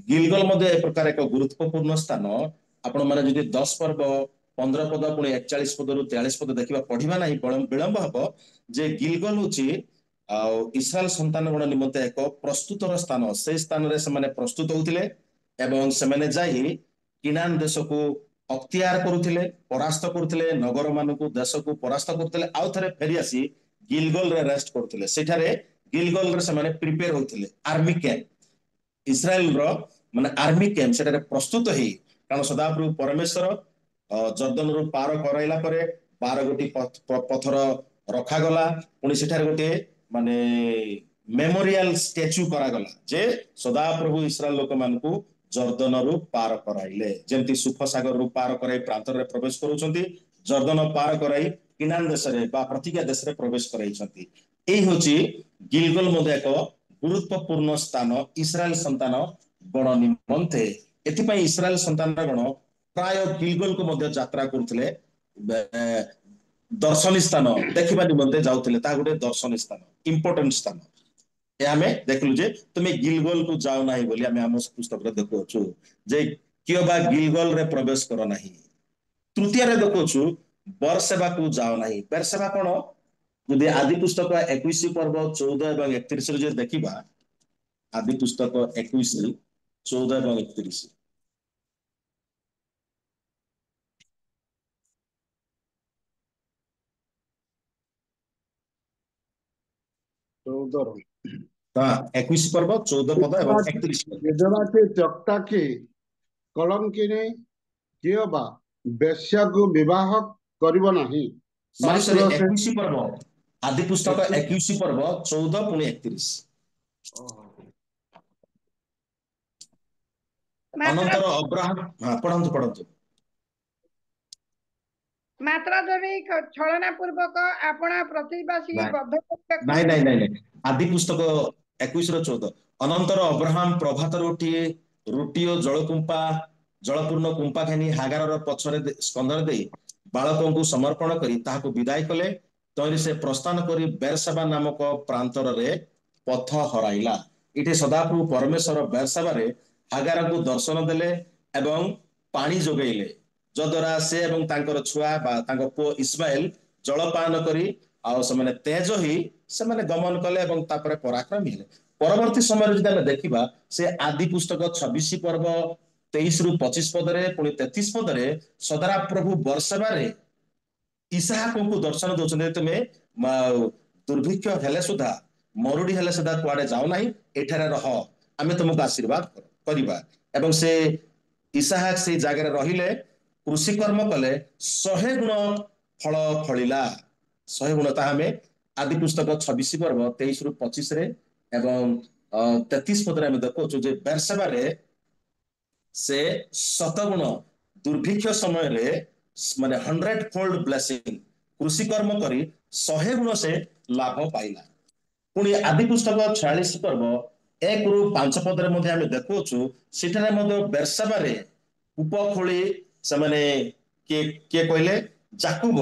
ଗିଲଗଲ ମଧ୍ୟ ଏ ପ୍ରକାର ଏକ ଗୁରୁତ୍ୱପୂର୍ଣ୍ଣ ସ୍ଥାନ। ଆପଣ ମାନେ ଯଦି 10 ପର୍ବ 15 ପଦ ପୁଣି 41 ପଦରୁ 43 ପଦ ଦେଖିବା, ପଢିବା ନାହିଁ ବିଳମ୍ବ ହବ ଯେ ଗିଲଗଲ ହଉଛି ଆଉ ଇସ୍ରାଏଲ ସନ୍ତାନଗଣ ନିମନ୍ତେ ଏକ ପ୍ରସ୍ତୁତର ସ୍ଥାନ। ସେଇ ସ୍ଥାନରେ ସେମାନେ ପ୍ରସ୍ତୁତ ହଉଥିଲେ ଏବଂ ସେମାନେ ଯାଇ କିନାନ ଦେଶକୁ ଅକ୍ତିଆର କରୁଥିଲେ, ପରାସ୍ତ କରୁଥିଲେ, ନଗର ମାନଙ୍କୁ ଦେଶକୁ ପରାସ୍ତ କରୁଥିଲେ, ଆଉ ଥରେ ଫେରିଆସି ଗିଲଗଲରେ ରେଷ୍ଟ କରୁଥିଲେ। ସେଠାରେ ଗିଲଗଲରେ ସେମାନେ ପ୍ରିପେୟାର ହଉଥିଲେ ଆର୍ମି କ୍ୟାମ୍ପ, ଇସ୍ରାଏଲର ମାନେ ଆର୍ମି କ୍ୟାମ୍ପ ସେଠାରେ ପ୍ରସ୍ତୁତ ହେଇ, କାରଣ ସଦାପ୍ରଭୁ ପରମେଶ୍ୱର ଜର୍ଦ୍ଦନରୁ ପାର କରାଇଲା ପରେ 12 ଗୋଟି ପଥର ରଖାଗଲା। ପୁଣି ସେଠାରେ ଗୋଟିଏ ମାନେ ମେମୋରିଆଲ ଷ୍ଟାଚ୍ୟୁ କରାଗଲା ଯେ ସଦାପ୍ରଭୁ ଇସ୍ରାଏଲ ଲୋକମାନଙ୍କୁ ଜର୍ଦ୍ଦନରୁ ପାର କରାଇଲେ। ଯେମିତି ସୁଖ ସାଗରରୁ ପାର କରାଇ ପ୍ରାନ୍ତରରେ ପ୍ରବେଶ କରୁଛନ୍ତି, ଜର୍ଦ୍ଦନ ପାର କରାଇ କିନାନ ଦେଶରେ ବା ପ୍ରତିଜ୍ଞା ଦେଶରେ ପ୍ରବେଶ କରାଇଛନ୍ତି। ଏଇ ହଉଛି ଗିଲଗଲ ମଧ୍ୟ ଏକ ଗୁରୁତ୍ୱପୂର୍ଣ୍ଣ ସ୍ଥାନ ଇସ୍ରାଏଲ ସନ୍ତାନ ଗଣ ନିମନ୍ତେ। ଏଥିପାଇଁ ଇସ୍ରାଏଲ ସନ୍ତାନ ଗଣ ପ୍ରାୟ ଗିଲଗଲକୁ ମଧ୍ୟ ଯାତ୍ରା କରୁଥିଲେ, ଦର୍ଶନୀ ସ୍ଥାନ ଦେଖିବା ନିମନ୍ତେ ଯାଉଥିଲେ। ତାହା ଗୋଟେ ଦର୍ଶନୀ ସ୍ଥାନ, ଇମ୍ପୋର୍ଟାଣ୍ଟ ସ୍ଥାନ। ଆମେ ଦେଖିଲୁ ଯେ ତୁମେ ଗିଲଗଲକୁ ଯାଅ ନାହିଁ ବୋଲି ଆମେ ଆମ ପୁସ୍ତକରେ ଦେଖୁଅଛୁ ଯେ କିଏ ବା ଗିଲଗଲରେ ପ୍ରବେଶ କର ନାହିଁ। ତୃତୀୟରେ ଦେଖୁଛୁ ବରସେବାକୁ ଯାଅ ନାହିଁ। ବେରସେବା କଣ? ଯଦି ଆଦି ପୁସ୍ତକ 21 ପର୍ବ 14 ଏବଂ 31 ଯଦି ଦେଖିବା, ଆଦି ପୁସ୍ତକ 21 14 ଏବଂ 31 21 ପର୍ବ 14 ପଦ ଏବଂ 31 ପଦ।
ବିଧବାଟି ଚକ୍ଟାକି କଳଙ୍କିନୀ କିଏ ବା ବେଶ୍ୟାକୁ ବିବାହ କରିବ ନାହିଁ।
ସରି 21 ପର୍ବ, ଆଦି ପୁସ୍ତକ 21 ପର୍ବ 14 ପୁଣି 31। ଅନନ୍ତର ଅବ୍ରାହମ, ପଢନ୍ତୁ।
ମାତ୍ରା ଦେବୀ ଛଳନା ପୂର୍ବକ ଆପଣା ପ୍ରତିବାସୀ ବଦ୍ଧ
ନାଇଁ ଆଦି ପୁସ୍ତକ 21:14। ଅନନ୍ତର ଅବ୍ରାହମ ପ୍ରଭାତରୁ ରୁଟି ଓ ଜଳପୂର୍ଣ୍ଣ କୁମ୍ପା ଘେନି ହାଗାରର ପଛରେ ସ୍କନ୍ଧରେ ଦେଇ ବାଳକଙ୍କୁ ସମର୍ପଣ କରି ତାହାକୁ ବିଦାୟ କଲେ। ତହିଁରେ ସେ ପ୍ରସ୍ଥାନ କରି ବେରସେବା ନାମକ ପ୍ରାନ୍ତରରେ ପଥ ହରାଇଲା। ଏଠି ସଦାପ୍ରଭୁ ପରମେଶ୍ୱର ବେରସେବାରେ ହାଗାରକୁ ଦର୍ଶନ ଦେଲେ ଏବଂ ପାଣି ଯୋଗାଇଲେ, ଯଦ୍ୱାରା ସେ ଏବଂ ତାଙ୍କର ଛୁଆ ବା ତାଙ୍କ ପୁଅ ଇସ୍ମାଏଲ ଜଳପାନ କରି ଆଉ ସେମାନେ ତେଜ ହୋଇ ସେମାନେ ଗମନ କଲେ ଏବଂ ତାପରେ ପରାକ୍ରମୀ ହେଲେ। ପରବର୍ତ୍ତୀ ସମୟରେ ଯଦି ଆମେ ଦେଖିବା, ସେ ଆଦି ପୁସ୍ତକ 26 ପର୍ବ 23ରୁ 25 ପଦରେ ପୁଣି 33 ପଦରେ ସଦାପ୍ରଭୁ ବରସେବାରେ ଇସାହାକଙ୍କୁ ଦର୍ଶନ ଦଉଛନ୍ତି, ତୁମେ ଦୁର୍ଭିକ୍ଷ ହେଲେ ସୁଦ୍ଧା, ମରୁଡି ହେଲେ ସୁଦ୍ଧା କୁଆଡେ ଯାଉ ନାହିଁ, ଏଠାରେ ରହ, ଆମେ ତୁମକୁ ଆଶୀର୍ବାଦ କରିବା। ଏବଂ ସେ ଇସାହାକ ସେଇ ଜାଗାରେ ରହିଲେ, କୃଷି କର୍ମ କଲେ, 100 ଗୁଣ ଫଳ ଫଳିଲା। 100 ଗୁଣ, ତାହା ଆମେ ଆଦି ପୁସ୍ତକ 26 ପର୍ବ 23ରୁ 25ରେ ଏବଂ 33 ପଦରେ ଆମେ ଦେଖୁଛୁ ଯେ ବେରସେବାରେ ସେ 7 ଗୁଣ ଦୁର୍ଭିକ୍ଷ ସମୟରେ ମାନେ 100-fold ବ୍ଲେସିଂ କୃଷି କର୍ମ କରି 100 ଗୁଣ ସେ ଲାଭ ପାଇଲା। ପୁଣି ଆଦି ପୁସ୍ତକ 46 ପର୍ବ 1ରୁ 5 ପଦରେ ମଧ୍ୟ ଆମେ ଦେଖୁଛୁ, ସେଠାରେ ମଧ୍ୟ ବେରସେବାରେ କୂପ ଖୋଳି ସେମାନେ କିଏ କହିଲେ ଯାକୁବ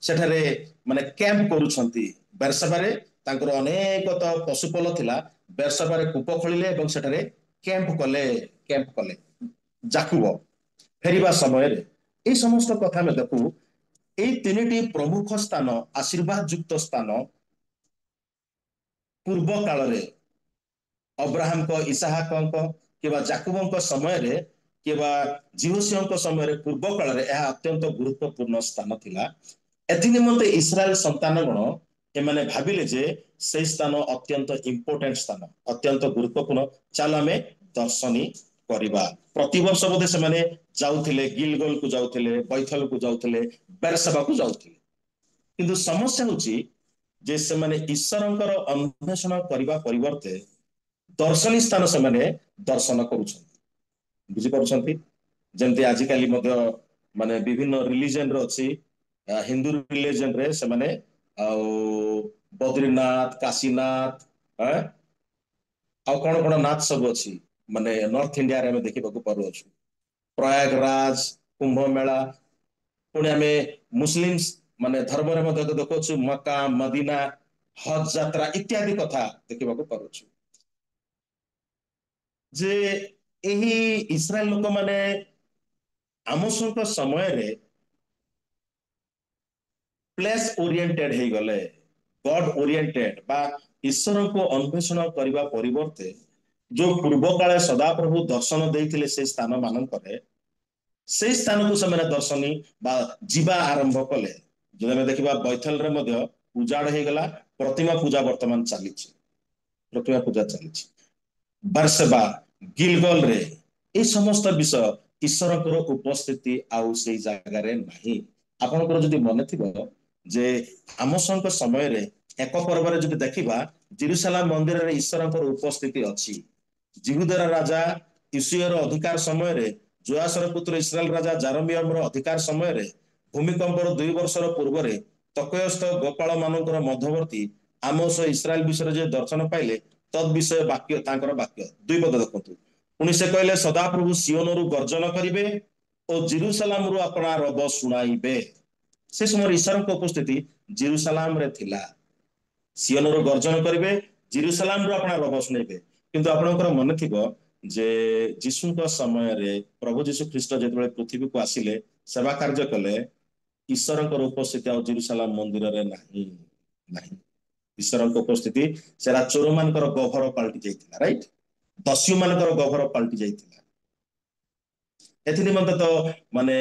ସେଠାରେ ମାନେ କ୍ୟାମ୍ପ କରୁଛନ୍ତି। ବେରସେବାରେ ତାଙ୍କର ଅନେକ ତ ପଶୁପଲ ଥିଲା, ବେରସେବାରେ କୂପ ଖୋଳିଲେ ଏବଂ ସେଠାରେ କ୍ୟାମ୍ପ କଲେ ଯାକୁବ। फेरिबा समय ये समस्त कथा में देखू ये तीन प्रमुख स्थान आशीर्वाद युक्त स्थान पूर्व काल रे अब्राहम को इसहाक कि जाकुब समय रे कि जीवसियों समय पूर्व काल रे अत्यंत गुरुत्वपूर्ण स्थान थिला एथि निमंते इस्राएल संतान गण एमाने भाबिले जे से स्थान अत्यंत इंपोर्टेंट स्थान अत्यंत गुरुत्वपूर्ण चल आम दर्शनी करवा प्रतिवर्ष बोधे से माने जाउथिले गिलगोल को जाउथिले बैथल को जाउथिले बेरसबा को जाउथिले किंतु समस्या होची जे से माने ईश्वरंकर अन्वेषण करबा परिवर्ते दर्शनी स्थान से माने दर्शन करूछन बुझी पारुछंती जेमती आजिकाली मध्य माने विभिन्न रिलीजन रो अछि हिंदू रिलीजन रे से माने बद्रीनाथ काशीनाथ कौन कौन नाथ सब अच्छी माने नॉर्थ इंडिया रे देखा पार्छ प्रयागराज कुंभ मेला पुणी आम मुस्लिम्स माने धर्म रे देखु मक्का मदीना हज यात्रा इत्यादि कथा देखा पार्छ जे यही इस्राएल लोक माने आमसों समय रे प्लेस ओरिएंटेड हो गले गॉड ओरिएंटेड बा ईश्वर को अन्वेषण करने परिवर्ते जो पूर्व काले सदाप्रभु दर्शन देते से स्थान मानक से स्थान को से दर्शनी बा जीवा आरंभ कले जो आम देखा बैथल रे उजाड़ हो गला प्रतिमा पूजा वर्तमान चली प्रतिमा पूजा चली बारसेबा गिलगल रे ये समस्त विषय ईश्वर उपस्थिति आउ से जगार नहीं आपंकर जदि मन थी जे आमसों समय रे एक पर्व रे जदि देखिबा जेरूसलाम मंदिर रे ईश्वर उपस्थिति अच्छी जिहुदार राजा ईश्वर अधिकार समय रे जोआसर पुत्र इस्राएल राजा जारमियम अधिकार समय रे भूमिकंपर 2 वर्षर पूर्व रे तकयस्थ गोपाल मानकर मध्यवर्ती आमोस इस्राएल विषय जे दर्शन पाइले तद विषय वाक्य तांकर वाक्य 2 पद देखंतु पुणी से कहले सदाप्रभु सियोन गर्जन करिवे और जेरूसलाम रु अपना रब शुणाइबे से समय ईश्वर को उपस्थिति जेरूसलाम रे थिला सियोन गर्जन करिवे जेरूसलाम रु अपना रब शुणाइबे किंतु आपनकर मन थिबो जे जीशु समय रे प्रभु जीशु ख्रीस्ट जेतबे पृथ्वी को आसिले सेवा कार्य कले ईश्वर उपस्थिति आ जेरूसलाम मंदिर रे नहीं नहीं ईश्वर उपस्थिति सेरा चोर मानकर गहर पलटि जाइतिला राइट दस्यु मानकर गहर पलटि जाइतिला एथि निमंते तो माने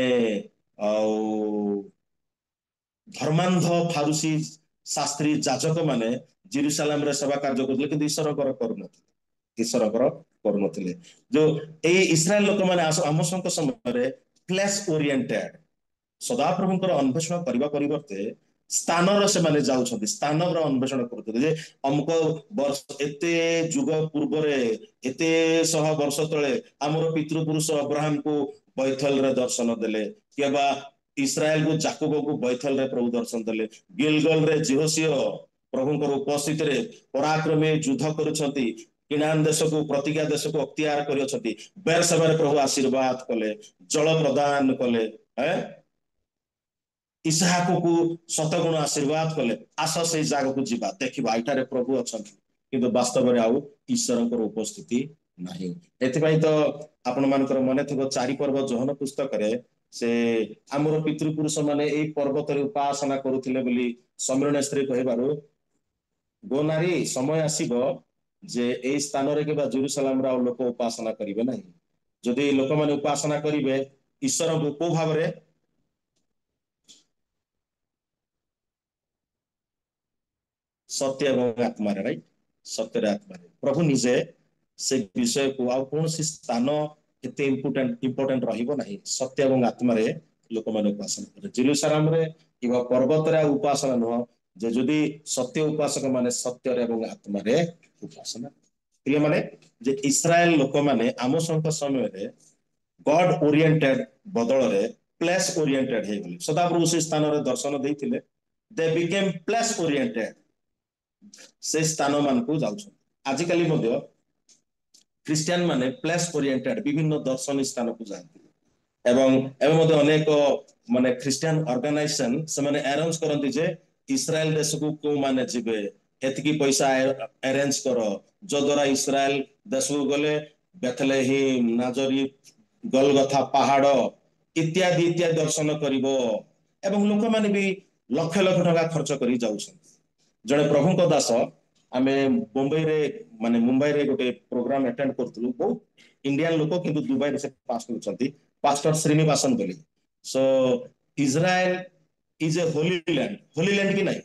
धर्मांध फारूसी शास्त्री जाजक माने जेरूसलाम रे सेवा कार्य करथिले किंतु ईश्वर करुनथिले ईश्वर करुनथिले जो ए इस्राएल लोक माने आमसंक समय रे प्लेस ओरिएंटेड सदाप्रभुंकर अन्वेषण करबा परिवर्ते स्थान से माने जाउछथि स्थान रो अन्वेषण करथि जे अमुक वर्ष एते जुग पूर्व रे एते 100 वर्ष तळे हमर पितृपुरुष अब्राहम को बैथल रे दर्शन देले केबा इस्राएल को जाकुब को बैथल रे प्रभु दर्शन देले गिलगल रे जिहोसियो प्रभुंकर उपस्थिति रे पराक्रमी युद्ध करूछथि किनान देश को प्रतिज्ञा देश को अख्तियार करियछथि बेरसबा रे प्रभु आशीर्वाद कले जल प्रदान कले इसहाक को शतगुण आशीर्वाद कले आस से जगह को जीवा देखा एठारे प्रभु अच्छा किंतु वास्तव में आउ ईश्वर उपस्थिति नहीं एथिपाई तो आपण मानकर मन थी 4 पर्व जोहन पुस्तक रे से आमर पितृपुरुष माने ए पर्वत रे उपासना करुथिले बोली सम्रण स्त्री कहबारु गो नारी समय आसीबो जे ए स्थान रे केबा जेरूसलाम रा लोक उपासना करिवे नहीं जदि लोक माने उपासना करिवे ईश्वर को को भाव रे सत्य एवं आत्मा राइट सत्य आत्मा प्रभु निजे से विषय को आ कौन सी स्थान एते इंपोर्टेंट रहिबो नहीं सत्य एवं आत्मा रे लोक माने उपासना करे जेरूसलाम रे किबा पर्वत रे उपासना न जे जदि सत्य उपासक माने सत्य रे एवं आत्मा रे उपासना प्रिय माने जे इस्राएल लोक माने आमसंक समय रे गॉड ओरिएंटेड बदल रे प्लेस ओरिएंटेड हे गले सदाप्रभु से स्थान रे दर्शन देथिले दे बिकेम प्लेस ओरिएंटेड से स्थान मान को जाउछन आजिकाली मध्य क्रिश्चियन माने प्लेस ओरिएंटेड विभिन्न दर्शन स्थान को जाती एवं एवं मध्य अनेक माने क्रिश्चियन ऑर्गेनाइजेशन से माने अरेंज करंती जे इस्राएल देश को को माने जिबे एतकी पैसा अरेंज करो जो द्वारा इस्राएल देश को गले बेथलेहिम नाजरीत गलगथा पहाड़ इत्यादि इत्यादि दर्शन करिवो एवं लोक माने भी लक्ष लक्ष टका खर्च करी जाउछन जणे प्रभुଙ୍କ दास आमे मुंबई रे माने मुंबई रे गोटे प्रोग्राम अटेंड करथुलु बहुत इंडियन लोक किंतु दुबई रे से पास होचंती पास्टर श्रीनिवासन बोली so Israel is a holy land की नहीं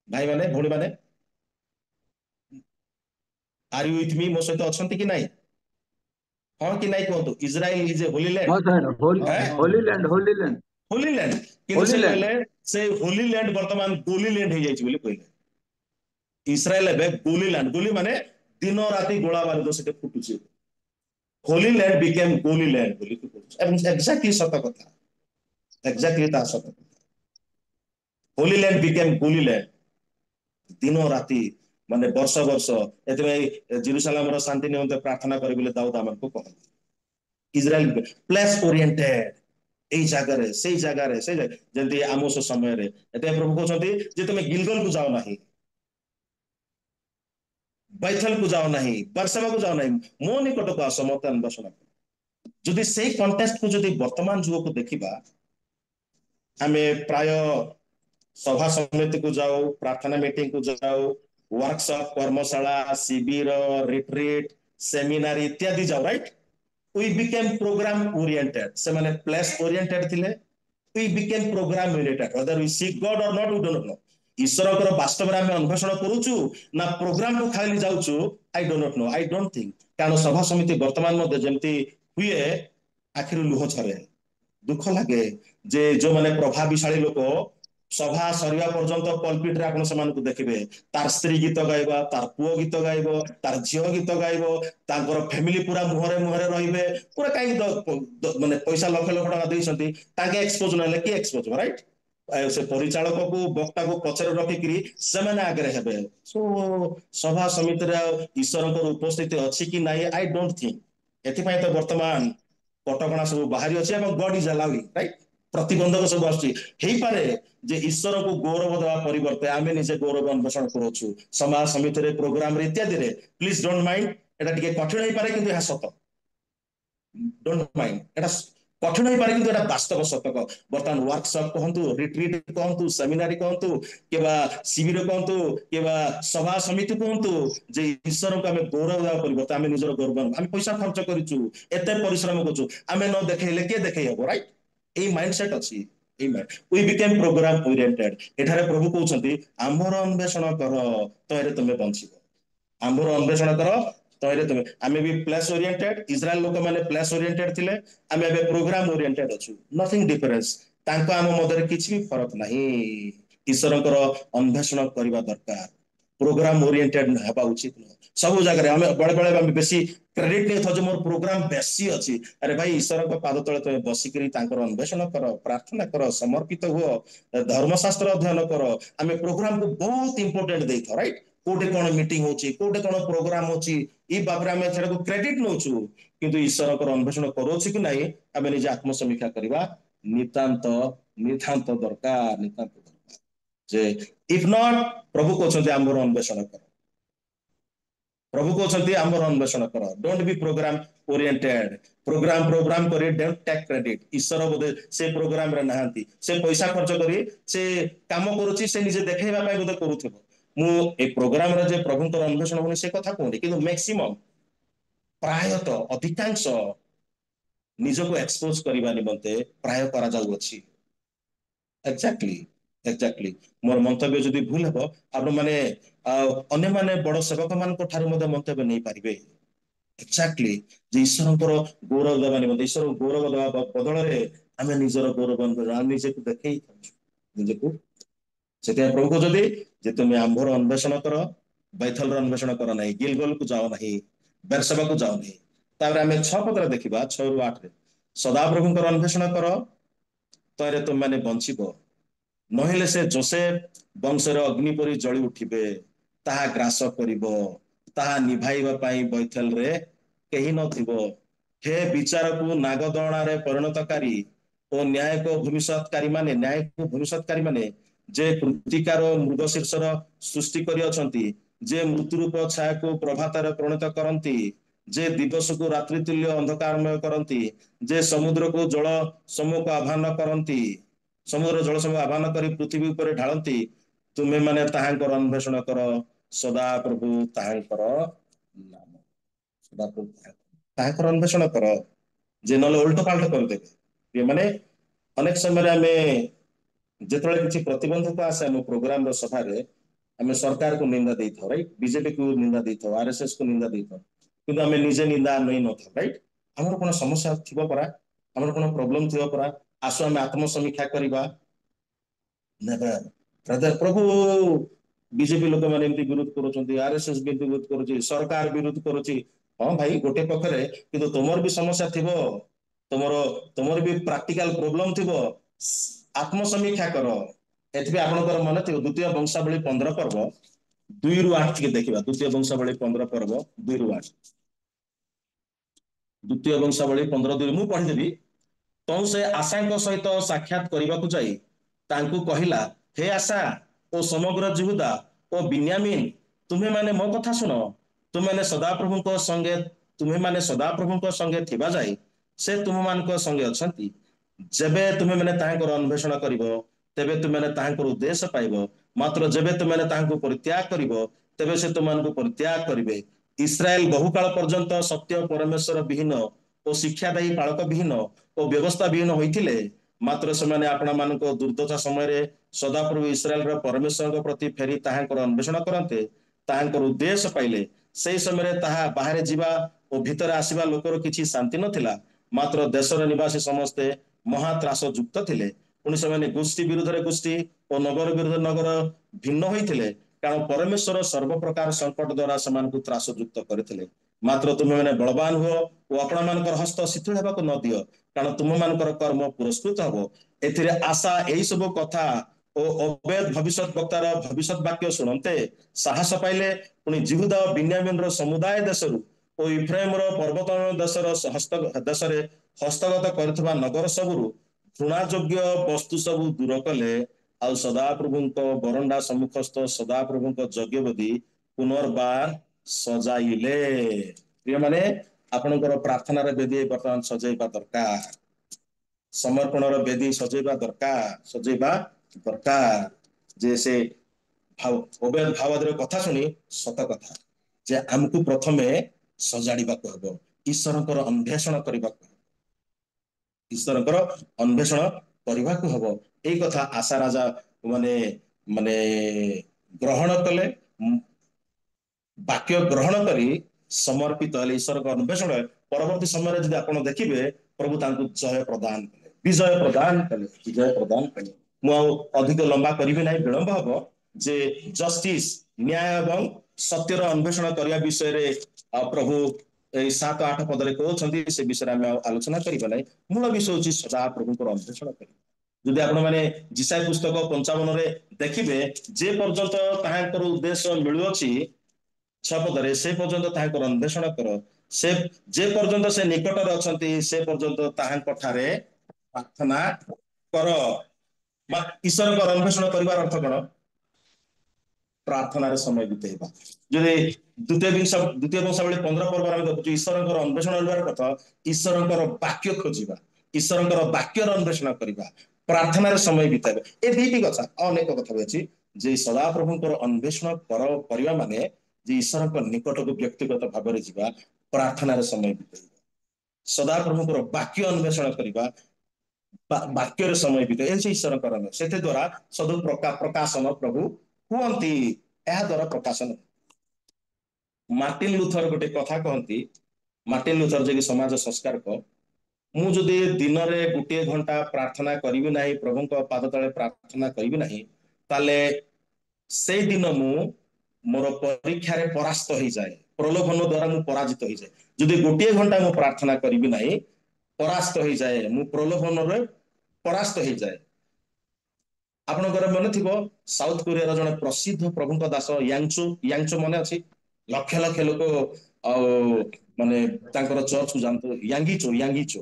भाई माने भोणी माने आर यू विथ मी मो सहित अछंती कि नहीं हाँ कि नहीं कहतु इजराइल इज ए होली
हाँ
land
sir Holi land
Holi land किंतु से कहले से होली लैंड वर्तमान गोली लैंड हो जाइछ बोली कहले इस्राएल एबे गोली लैंड गोली माने दिन राति गोला बारूद सेटे फुटुची होली लैंड बिकेम गोली लैंड बोली एवं एग्जैक्टली सत कथा एग्जैक्टली ता सत कथा होली लैंड बिकेम गोली लैंड दिन राति माने वर्ष वर्ष एते जेरूशलेम रो शांति निमंते प्रार्थना करि बोले दाऊद आमन को कहन इजराइल प्लेस ओरिएंटेड এই জায়গারে সেই জায়গারে সেই যেমতি ଆମୋସ ସମୟରେ ଏତେ ପ୍ରଭୁ କହୁଛନ୍ତି ଯେ ତମେ ଗିଲଗଲ କୁ ଯାଅ ନାହିଁ बैथल को जाओ नहीं बरसबा को जाओ नहीं मो निकट को आस मत अन्वेषण जदि सेई कंटेस्ट को जदि वर्तमान जुग को देखिबा आमे प्राय सभा समिति को जाओ प्रार्थना मीटिंग को जाओ वर्कशॉप कर्मशाला शिविर रिट्रीट सेमिनार इत्यादि जाओ right we became program oriented se mane place oriented thile we became program oriented whether we seek god or not we don't know ईश्वर वास्तव में अन्वेषण करूचु ना प्रोग्राम को खाली जाउचु I do not know I don't think कारण सभा समिति वर्तमान मध्ये जेमती हुए आखिर लुह छरे दुख लागे जे जो माने प्रभावशाली लोक सभा सरिया पर्यंत पल्पिट रे आपण समान को देखिबे तार स्त्री गीत गाइबा तार पुओ गीत गाइबो तार झियो गीत गाइबो तांकर फैमिली पूरा मुहरे मुहरे रहिबे पूरा काई माने पैसा लक्ष लक्ष टका देइसंती ताके एक्सपोज नले की एक्सपोज राइट से परिचालक को वक्ता को पचर रखिकी से आगे हेबे सो सभा समिति ईश्वर उपस्थिति अच्छी कि नहीं आई डोंट थिंक एथिपाई तो वर्तमान कटकणा सब बाहरी अच्छे गॉड इज अलाउइंग राइट प्रतिबंधक सब आसपारे जे ईश्वर को गौरव देवा परिवर्ते आम निजे गौरव अन्वेषण करूँ समाज समिति प्रोग्राम इत्यादि प्लीज डोंट माइंड एटा टिके कठिन हो पारे किंतु सत डोंट माइंड एटा कठिन हो पारे किंतु एटा वास्तव सतक बर्तमान वर्कशॉप कहतु रिट्रीट कहतु सेमिनारी कहतु केबा शिविर कहतु केबा सभा समिति कहतु जे ईश्वर को आम गौरव देवा परिवर्ते आम निजर गौरव आम पैसा खर्च करूँ एते परिश्रम करूँ आम न देखले किए देखै हबो राइट ए माइंडसेट अच्छी वी बिकेम प्रोग्राम ओरिएंटेड एठारे प्रभु कहउछंती आम्भर अन्वेषण कर तयरे तमे बंचिबो आम्भर अन्वेषण कर तयरे तमे आमे भी प्लेस ओरिएंटेड इजराइल लोक माने प्लेस ओरिएंटेड थिले आमे एबे प्रोग्राम ओरिएंटेड अछु नथिंग डिफरेंस तांको आम मदरे किछि भी फरक नाही ईश्वरकर अन्वेषण करबा दरकार प्रोग्राम ओरिएंटेड हेबा उचित न सब जगह आमे बड़े बड़े बेसी क्रेडिट नहीं था मोर प्रोग्राम बेसी अच्छी अरे भाई ईश्वर को पाद तले तुम बसिकी अन्वेषण कर प्रार्थना कर समर्पित हुआ धर्मशास्त्र अध्ययन कर आम प्रोग्राम को बहुत इंपोर्टेंट दे था राइट कोटे कौन मीटिंग होची कोटे कौन प्रोग्राम होची ई बाबरे आम सेटा को क्रेडिट नौचु किंतु ईश्वर को अन्वेषण करोछि कि नहीं आम निजे आत्मसमीक्षा करबा नितांत नितांत दरकार नितांत दरकार जे इफ नॉट प्रभु कहते आमर अन्वेषण कर प्रभु कहते आमर अन्वेषण कर don't be program oriented program program करी डोंट टेक क्रेडिट ईश्वर बोधे से प्रोग्राम रे नहांती से पैसा खर्च करी से काम करूची से निजे देखैबा पय बोधे करूथिबो मु ए प्रोग्राम रे जे प्रभुंकर अन्वेषण होनी से कथा कहूनी किंतु मैक्सिमम प्रायतः अधिकांश निजको एक्सपोज करबा निमंते प्राय करा जाउ अछि एक्जेक्टली मोर मंतव्य जदि भूल हेबो आपण माने अन्य माने बड़ सेवक मान को ठारू मते मंतव्य नहीं पारिबे एक्जेक्टली जे ईश्वरंकर गौरव देवा निमंते ईश्वर गौरव देवा बदल रे आमे निजर गौरव आम निजे को देखै निजे को सेते प्रभु को जदि जे तुमे आंभर अन्वेषण कर बैथल र अन्वेषण कर नाही गिलगल को जाओ नाही बेरसबा को जाओ नाही तापर आमे 6 पत्र देखिबा 6 रु 8 रे सदा प्रभुंकर अन्वेषण कर तरे तुम माने बंचिबो नहिले से जोसेफ वंशर अग्नि परि जଳି उठिबे ताहा ग्रास करिबो ताहा निभाइबा पई बैथल रे केही नथिबो हे विचार को नागदणा रे परिणतकारी ओ न्याय को भविष्यतकारी माने जे कृतिकार मृग शीर्षर सृष्टि करी अछंती जे मृत्युरूप छाया को प्रभात रे परिणत करंती जे दिवसକୁ ରାତ୍ରି ତୁଲ୍ୟ ଅନ୍ଧକାରମୟ କରନ୍ତି, ଯେ ସମୁଦ୍ରକୁ ଜଳ ସମୂହକୁ ଆହ୍ୱାନ କରନ୍ତି, ସମୁଦ୍ର ଜଳ ସମୂହ ଆହ୍ୱାନ କରି ପୃଥିବୀ ଉପରେ ଢାଳନ୍ତି, ତୁମେମାନେ ତାହାଙ୍କର ଅନ୍ୱେଷଣ କର, ସଦାପ୍ରଭୁ ତାହାଙ୍କର ନାମ। ସଦାପ୍ରଭୁ ତାହାଙ୍କର ଅନ୍ୱେଷଣ କର, ଯେ ନହେଲେ ଓଲଟ ପାଲଟ କରିଦେବେ। ଏମାନେ ଅନେକ ସମୟରେ ଆମେ ଯେତେବେଳେ କିଛି ପ୍ରତିବନ୍ଧକ ଆସେ ଆମ ପ୍ରୋଗ୍ରାମର ସଭାରେ ଆମେ ସରକାରକୁ ନିନ୍ଦା ଦେଇଥାଉ, ରାଇଟ୍? ବିଜେପିକୁ ନିନ୍ଦା ଦେଇଥାଉ, ଆରଏସଏସ କୁ ନିନ୍ଦା ଦେଇଥାଉ, କିନ୍ତୁ ଆମେ ନିଜେ ନିନ୍ଦା ନେଇ ନଥାଉ, ରାଇଟ୍? ଆମର କଣ ସମସ୍ୟା ଥିବ ପରା, ଆମର କଣ ପ୍ରୋବ୍ଲେମ ଥିବ ପରା, ଆସୁ ଆମେ ଆତ୍ମସମୀକ୍ଷା କରିବା। ପ୍ରଭୁ ବିଜେପି ଲୋକମାନେ ଏମିତି ବିରୋଧ କରୁଛନ୍ତି, ଆରଏସଏସ ବି ବିରୋଧ କରୁଛି, ସରକାର ବିରୋଧ କରୁଛି। ହଁ ଭାଇ, ଗୋଟେ ପକ୍ଷରେ, କିନ୍ତୁ ତୁମର ବି ସମସ୍ୟା ଥିବ, ତୁମର ବି ପ୍ରାକ୍ଟିକାଲ ପ୍ରୋବ୍ଲେମ ଥିବ, ଆତ୍ମସମୀକ୍ଷା କର। ଏଥିପାଇଁ ଆପଣଙ୍କର ମନେ ଥିବ ଦ୍ୱିତୀୟ ବଂଶାବଳୀ 15 ପର୍ବ 2ରୁ 8 ଟିକେ ଦେଖିବା। ଦ୍ୱିତୀୟ ବଂଶାବଳୀ 15 ପର୍ବ 2ରୁ 8। ଦ୍ୱିତୀୟ ବଂଶାବଳୀ 15:2 ମୁଁ ପଢିଦେବି। ତୁ ସେ ଆଶାଙ୍କ ସହିତ ସାକ୍ଷାତ କରିବାକୁ ଯାଇ ତାଙ୍କୁ କହିଲା, ହେ ଆଶା ଓ ସମଗ୍ର ଜିହୁଦା ଓ ବିନ୍ୟାମିନ, ତୁମେମାନେ ମୋ କଥା ଶୁଣ। ତୁମେମାନେ ସଦାପ୍ରଭୁଙ୍କ ସଙ୍ଗେ ଥିବା ଯାଏ ସେ ତୁମମାନଙ୍କ ସଙ୍ଗେ ଅଛନ୍ତି। ଯେବେ ତୁମେମାନେ ତାହାଙ୍କର ଅନ୍ୱେଷଣ କରିବ, ତେବେ ତୁମେମାନେ ତାହାଙ୍କର ଉଦ୍ଦେଶ୍ୟ ପାଇବ। ମାତ୍ର ଯେବେ ତୁମେମାନେ ତାହାଙ୍କୁ ପରିତ୍ୟାଗ କରିବ, ତେବେ ସେ ତୁମମାନଙ୍କୁ ପରିତ୍ୟାଗ କରିବେ। ଇସ୍ରାଏଲ ବହୁକାଳ ପର୍ଯ୍ୟନ୍ତ ସତ୍ୟ ପରମେଶ୍ୱର ବିହୀନ ଓ ଶିକ୍ଷାଦାୟୀ ପାଳକ ବିହୀନ ଓ ବ୍ୟବସ୍ଥା ବିହୀନ ହୋଇଥିଲେ। ମାତ୍ର ସେମାନେ ଆପଣମାନଙ୍କ ଦୁର୍ଦ୍ଦଶା ସମୟରେ ସଦାପ୍ରଭୁ ଇସ୍ରାଏଲର ପରମେଶ୍ୱରଙ୍କ ପ୍ରତି ଫେରି ତାହାଙ୍କର ଅନ୍ୱେଷଣ କରନ୍ତେ ତାହାଙ୍କର ଉଦ୍ଦେଶ୍ୟ ପାଇଲେ। ସେହି ସମୟରେ ତାହା ବାହାରେ ଯିବା ଓ ଭିତରେ ଆସିବା ଲୋକର କିଛି ଶାନ୍ତି ନଥିଲା। ମାତ୍ର ଦେଶର ନିବାସୀ ସମସ୍ତେ ମହାତ୍ରାସ ଯୁକ୍ତ ଥିଲେ। ପୁଣି ସେମାନେ ଗୋଷ୍ଠୀ ବିରୁଦ୍ଧରେ ଗୋଷ୍ଠୀ ଓ ନଗର ବିରୁଦ୍ଧରେ ନଗର ଭିନ୍ନ ହୋଇଥିଲେ, କାରଣ ପରମେଶ୍ୱର ସର୍ବପ୍ରକାର ସଙ୍କଟ ଦ୍ୱାରା ସେମାନଙ୍କୁ ତ୍ରାସ ଯୁକ୍ତ କରିଥିଲେ। ମାତ୍ର ତୁମେମାନେ ବଳବାନ ହୁଅ ଓ ଆପଣମାନଙ୍କର ହସ୍ତ ଶିଥିଳ ହେବାକୁ ନ ଦିଅ, କାରଣ ତୁମମାନଙ୍କର କର୍ମ ପୁରସ୍କୃତ ହେବ। ଏଥିରେ ଆଶା ଏହି ସବୁ କଥା ଓ ଓବେଦ ଭବିଷ୍ୟତ ବକ୍ତାର ଭବିଷ୍ୟତ ବାକ୍ୟ ଶୁଣନ୍ତେ ସାହସ ପାଇଲେ। ପୁଣି ଜିହୁଦା ଓ ବିନ୍ୟାମିନର ସମୁଦାୟ ଦେଶରୁ ଓ ଇଫ୍ରାଇମର ପର୍ବତ ଦେଶରେ ହସ୍ତଗତ କରିଥିବା ନଗର ସବୁରୁ ଘୃଣାଯୋଗ୍ୟ ବସ୍ତୁ ସବୁ ଦୂର କଲେ। ଆଉ ସଦାପ୍ରଭୁଙ୍କ ବରଣ୍ଡା ସମ୍ମୁଖସ୍ଥ ସଦାପ୍ରଭୁଙ୍କ ଯଜ୍ଞବେଦୀ ପୁନର୍ବାର ସଜାଇଲେ। ପ୍ରିୟମାନେ, ଆପଣଙ୍କର ପ୍ରାର୍ଥନାର ବେଦୀ ବର୍ତ୍ତମାନ ସଜେଇବା ଦରକାର, ସମର୍ପଣର ବେଦୀ ସଜେଇବା ଦରକାର। ଯେ ସେ ଓବେଦ ଭାବର କଥା ଶୁଣି ସତ କଥା ଯେ ଆମକୁ ପ୍ରଥମେ ସଜାଡ଼ିବାକୁ ହେବ, ଈଶ୍ୱରଙ୍କର ଅନ୍ୱେଷଣ କରିବାକୁ ହେବ। ଏଇ କଥା ଆଶା ରାଜା ମାନେ ମାନେ ଗ୍ରହଣ କଲେ, ବାକ୍ୟ ଗ୍ରହଣ କରି ସମର୍ପିତ ହେଲେ, ଈଶ୍ୱରଙ୍କ ଅନ୍ୱେଷଣ। ପରବର୍ତ୍ତୀ ସମୟରେ ଯଦି ଆପଣ ଦେଖିବେ, ପ୍ରଭୁ ତାଙ୍କୁ ବିଜୟ ପ୍ରଦାନ କଲେ। ମୁଁ ଆଉ ଅଧିକ ଲମ୍ବା କରିବି ନାହିଁ, ବିଳମ୍ବ ହବ। ଯେ ଜଷ୍ଟିସ, ନ୍ୟାୟ ଏବଂ ସତ୍ୟର ଅନ୍ୱେଷଣ କରିବା ବିଷୟରେ ପ୍ରଭୁ ଏଇ 7-8 ପଦରେ କହୁଛନ୍ତି, ସେ ବିଷୟରେ ଆମେ ଆଉ ଆଲୋଚନା କରିବା ନାହିଁ। ମୂଳ ବିଷୟ ହଉଛି ସଦାପ୍ରଭୁଙ୍କର ଅନ୍ୱେଷଣ କରିବା। ଯଦି ଆପଣମାନେ ଯିଶାୟା ପୁସ୍ତକ 55ରେ ଦେଖିବେ, ଯେ ପର୍ଯ୍ୟନ୍ତ ତାହାଙ୍କର ଉଦ୍ଦେଶ୍ୟ ମିଳୁଅଛି 6 ପଦରେ, ସେ ପର୍ଯ୍ୟନ୍ତ ତାହାଙ୍କର ଅନ୍ୱେଷଣ କର। ସେ ଯେ ପର୍ଯ୍ୟନ୍ତ ସେ ନିକଟରେ ଅଛନ୍ତି, ସେ ପର୍ଯ୍ୟନ୍ତ ତାହାଙ୍କ ଠାରେ ପ୍ରାର୍ଥନା କର। ବା ଈଶ୍ୱରଙ୍କର ଅନ୍ୱେଷଣ କରିବାର ଅର୍ଥ କଣ? ପ୍ରାର୍ଥନାରେ ସମୟ ବିତେଇବା। ଯଦି ଦ୍ୱିତୀୟ ବଂଶାବଳୀ 15 ପର୍ବରେ ଆମେ ଦେଖୁଛୁ ଈଶ୍ୱରଙ୍କର ଅନ୍ୱେଷଣ କରିବାର କଥା, ଈଶ୍ୱରଙ୍କର ବାକ୍ୟ ଖୋଜିବା, ଈଶ୍ୱରଙ୍କର ବାକ୍ୟର ଅନ୍ୱେଷଣ କରିବା, ପ୍ରାର୍ଥନାରେ ସମୟ ବିତେଇବା। ଏ ଦୁଇଟି କଥା, ଅନେକ କଥା ଅଛି ଯେ ସଦାପ୍ରଭୁଙ୍କର ଅନ୍ୱେଷଣ କରିବା ମାନେ ଯେ ଈଶ୍ୱରଙ୍କ ନିକଟକୁ ବ୍ୟକ୍ତିଗତ ଭାବରେ ଯିବା, ପ୍ରାର୍ଥନାରେ ସମୟ ବିତେଇବା, ସଦାପ୍ରଭୁଙ୍କର ବାକ୍ୟ ଅନ୍ୱେଷଣ କରିବା, ବାକ୍ୟରେ ସମୟ ବିତେଇବା। ଏ ଈଶ୍ୱରଙ୍କର ସେଥି ଦ୍ୱାରା ସଦୁ ପ୍ରକାଶନ ପ୍ରଭୁ କୁହନ୍ତି। ଏହା ଦ୍ୱାରା ପ୍ରକାଶନ। ମାର୍ଟିନ ଲୁଥର ଗୋଟେ କଥା କହନ୍ତି, ମାର୍ଟିନ ଲୁଥର ଯିଏକି ସମାଜ ସଂସ୍କାରକ, ମୁଁ ଯଦି ଦିନରେ 1 ଘଣ୍ଟା ପ୍ରାର୍ଥନା କରିବି ନାହିଁ, ପ୍ରଭୁଙ୍କ ପାଦ ତଳେ ପ୍ରାର୍ଥନା କରିବି ନାହିଁ, ତାହେଲେ ସେଇଦିନ ମୁଁ ମୋର ପରୀକ୍ଷାରେ ପରାସ୍ତ ହେଇଯାଏ, ପ୍ରଲୋଭନ ଦ୍ୱାରା ମୁଁ ପରାଜିତ ହେଇଯାଏ। ଯଦି 1 ଘଣ୍ଟା ମୁଁ ପ୍ରାର୍ଥନା କରିବି ନାହିଁ, ପରାସ୍ତ ହେଇଯାଏ, ମୁଁ ପ୍ରଲୋଭନରେ ପରାସ୍ତ ହେଇଯାଏ। ଆପଣଙ୍କର ମନେ ଥିବ ସାଉଥ କୋରିଆର ଜଣେ ପ୍ରସିଦ୍ଧ ପ୍ରଭୁଙ୍କ ଦାସ ୟାଙ୍ଗଚୋ ମନେ ଅଛି? ଲକ୍ଷ ଲକ୍ଷ ଲୋକ ଆଉ ମାନେ ତାଙ୍କର ଚର୍ଚ୍ଚକୁ ଯାଆନ୍ତୁ, ୟାଙ୍ଗିଚୋ।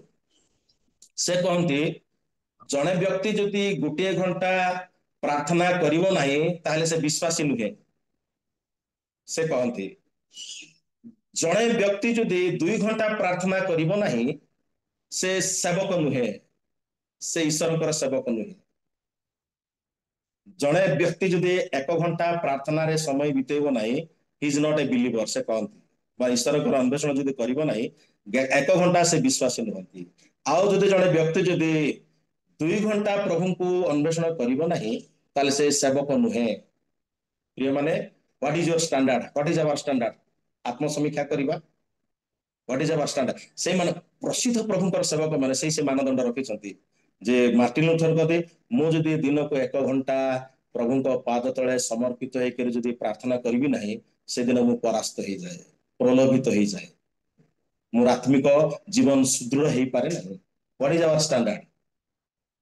ସେ କହନ୍ତି, ଜଣେ ବ୍ୟକ୍ତି ଯଦି 1 ଘଣ୍ଟା ପ୍ରାର୍ଥନା କରିବ ନାହିଁ, ତାହେଲେ ସେ ବିଶ୍ୱାସୀ ନୁହେଁ। ସେ କହନ୍ତି ଜଣେ ବ୍ୟକ୍ତି ଯଦି 2 ଘଣ୍ଟା ପ୍ରାର୍ଥନା କରିବ ନାହିଁ ସେ ସେବକ ନୁହେଁ, ସେ ଈଶ୍ୱରଙ୍କର ସେବକ ନୁହେଁ। ଜଣେ ବ୍ୟକ୍ତି ଯଦି 1 ଘଣ୍ଟା ପ୍ରାର୍ଥନାରେ ସମୟ ବିତେଇବ ନାହିଁ ହି ଇଜ ନଟ୍ ଏ ବିଲିଭର ସେ କହନ୍ତି, ବା ଈଶ୍ୱରଙ୍କର ଅନ୍ୱେଷଣ ଯଦି କରିବ ନାହିଁ 1 ଘଣ୍ଟା ସେ ବିଶ୍ୱାସୀ ନୁହନ୍ତି। ଆଉ ଯଦି ଜଣେ ବ୍ୟକ୍ତି ଯଦି 2 ଘଣ୍ଟା ପ୍ରଭୁଙ୍କୁ ଅନ୍ୱେଷଣ କରିବ ନାହିଁ ତାହେଲେ ସେ ସେବକ ନୁହେଁ। ପ୍ରିୟମାନେ, what is your standard, what is our standard? ଆତ୍ମସମୀକ୍ଷା କରିବା। What is our standard? ସେଇମାନେ ପ୍ରସିଦ୍ଧ ପ୍ରଭୁଙ୍କର ସେବକ ମାନେ ସେ ମାନଦଣ୍ଡ ରଖିଛନ୍ତି ଯେ ମାର୍ଟିନ ଲୁଥର କହନ୍ତି ମୁଁ ଯଦି ଦିନକୁ 1 ଘଣ୍ଟା ପ୍ରଭୁଙ୍କ ପାଦ ତଳେ ସମର୍ପିତ ହେଇକରି ଯଦି ପ୍ରାର୍ଥନା କରିବି ନାହିଁ ସେଦିନ ମୁଁ ପରାସ୍ତ ହେଇଯାଏ, ପ୍ରଲୋଭିତ ହେଇଯାଏ, ମୋର ଆତ୍ମିକ ଜୀବନ ସୁଦୃଢ ହେଇପାରେ ନାହିଁ। What is our standard?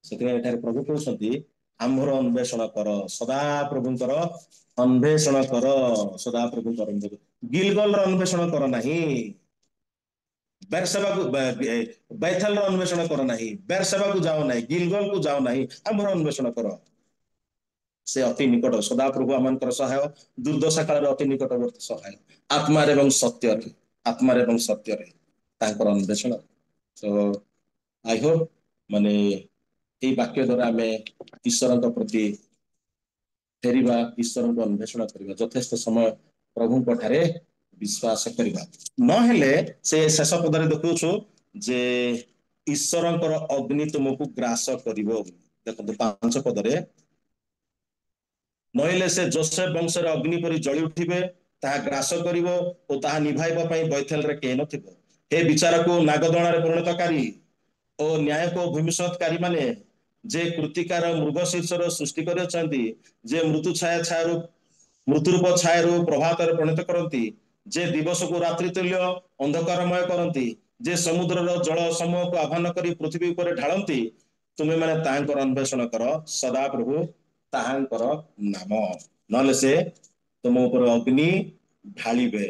ସେଥିପାଇଁ ଏଠାରେ ପ୍ରଭୁ କହୁଛନ୍ତି ଆମ୍ଭର ଅନ୍ୱେଷଣ କର, ସଦା ପ୍ରଭୁଙ୍କର ଅନ୍ୱେଷଣ କର, ସଦା ପ୍ରଭୁଙ୍କର ଗିଲଗଲର ଅନ୍ୱେଷଣ କର ନାହିଁ, ବେରସେବାକୁ ବେଥେଲର ଅନ୍ୱେଷଣ କର ନାହିଁ, ବେରସେବାକୁ ଯାଅ ନାହିଁ, ଗିଲଗଲକୁ ଯାଅ ନାହିଁ, ଆମ୍ଭର ଅନ୍ୱେଷଣ କର। ସେ ଅତି ନିକଟ, ସଦାପ୍ରଭୁ ଆମଙ୍କର ସହାୟ, ଦୁର୍ଦ୍ଦଶା କାଳରେ ଅତି ନିକଟବର୍ତ୍ତୀ ସହାୟ, ଆତ୍ମାରେ ଏବଂ ସତ୍ୟରେ, ଆତ୍ମାରେ ଏବଂ ସତ୍ୟରେ ତାଙ୍କର ଅନ୍ୱେଷଣ। ତ ଆଇ ହୋପ ମାନେ ଏଇ ବାକ୍ୟ ଦ୍ୱାରା ଆମେ ଈଶ୍ୱରଙ୍କ ପ୍ରତି ଫେରିବା, ଈଶ୍ୱରଙ୍କୁ ଅନ୍ୱେଷଣ କରିବା, ଯଥେଷ୍ଟ ସମୟ ପ୍ରଭୁଙ୍କ ଠାରେ ବିଶ୍ୱାସ କରିବା। ନହେଲେ ସେ ଶେଷ ପଦରେ ଦେଖୁଛୁ ଯେ ଈଶ୍ୱରଙ୍କର ଅଗ୍ନି ତୁମକୁ ଗ୍ରାସ କରିବ। ଦେଖନ୍ତୁ 5 ପଦରେ, ନହେଲେ ସେ ଯୋସେଫ ବଂଶରେ ଅଗ୍ନି ପରି ଜଳି ଉଠିବେ, ତାହା ଗ୍ରାସ କରିବ ଓ ତାହା ନିଭାଇବା ପାଇଁ ବୈଥେଲରେ କେହି ନଥିବ। ହେ ବିଚାରକୁ ନାଗଦଣାରେ ପରିଣତକାରୀ ଓ ନ୍ୟାୟକୁ ଭବିଷ୍ୟତକାରୀ ମାନେ, ଯେ କୃତିକାର ମୃଗ ଶୀର୍ଷର ସୃଷ୍ଟି କରିଅଛନ୍ତି, ଯେ ମୃତ୍ୟୁରୂପ ଛାୟାରୁ ପ୍ରଭାତରେ ପରିଣତ କରନ୍ତି, ଯେ ଦିବସକୁ ରାତ୍ରି ତୁଲ୍ୟ ଅନ୍ଧକାରମୟ କରନ୍ତି, ଯେ ସମୁଦ୍ରର ଜଳ ସମୂହକୁ ଆହ୍ୱାନ କରି ପୃଥିବୀ ଉପରେ ଢାଳନ୍ତି, ତୁମେ ମାନେ ତାହାଙ୍କର ଅନ୍ୱେଷଣ କର, ସଦାପ୍ରଭୁ ତାହାଙ୍କର ନାମ, ନହେଲେ ସେ ତୁମ ଉପରେ ଅଗ୍ନି ଢାଳିବେ,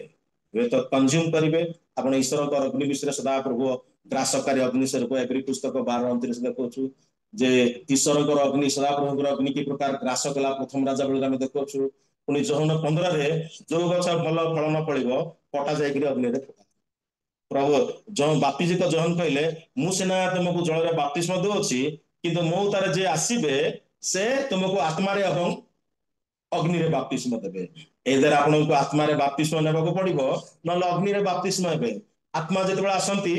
ହୁଏତ କନଜ୍ୟୁମ କରିବେ। ଆପଣ ଈଶ୍ୱରଙ୍କର ଅଗ୍ନି ବିଷୟରେ ସଦାପ୍ରଭୁ ଗ୍ରାସକାରୀ ଅଗ୍ନି ସ୍ୱରୂପ ଏବ୍ରି ପୁସ୍ତକ 12:29 ଦେଖୁଛୁ ଯେ ଈଶ୍ୱରଙ୍କର ଅଗ୍ନି, ସଦାପ୍ରଭୁଙ୍କର ଅଗ୍ନି କି ପ୍ରକାର ଗ୍ରାସ କଲା ପ୍ରଥମ ରାଜା ବେଳରେ ଆମେ ଦେଖୁଛୁ। ପୁଣି ଯୋହନ 15ରେ ଯୋଉ ଗଛ ଭଲ ଫଳ ନ ଫଳିବ କଟା ଯାଇକରି ଅଗ୍ନିରେ ପକା। ପ୍ରଭୁ ବାପ୍ତିଜିତ ଯୋହନ କହିଲେ ମୁଁ ସିନା ତୁମକୁ ଜଳରେ ବାପ୍ତିସ୍ମ ଦେଉଛି କିନ୍ତୁ ମୋ ତାରେ ଯିଏ ଆସିବେ ସେ ତୁମକୁ ଆତ୍ମାରେ ଏବଂ ଅଗ୍ନିରେ ବାପ୍ତିସ୍ମ ଦେବେ। ଏଇଥିରେ ଆପଣଙ୍କୁ ଆତ୍ମାରେ ବାପ୍ତିସ୍ମ ନେବାକୁ ପଡିବ, ନହେଲେ ଅଗ୍ନିରେ ବାପ୍ତିସ୍ମ ହେବେ। ଆତ୍ମା ଯେତେବେଳେ ଆସନ୍ତି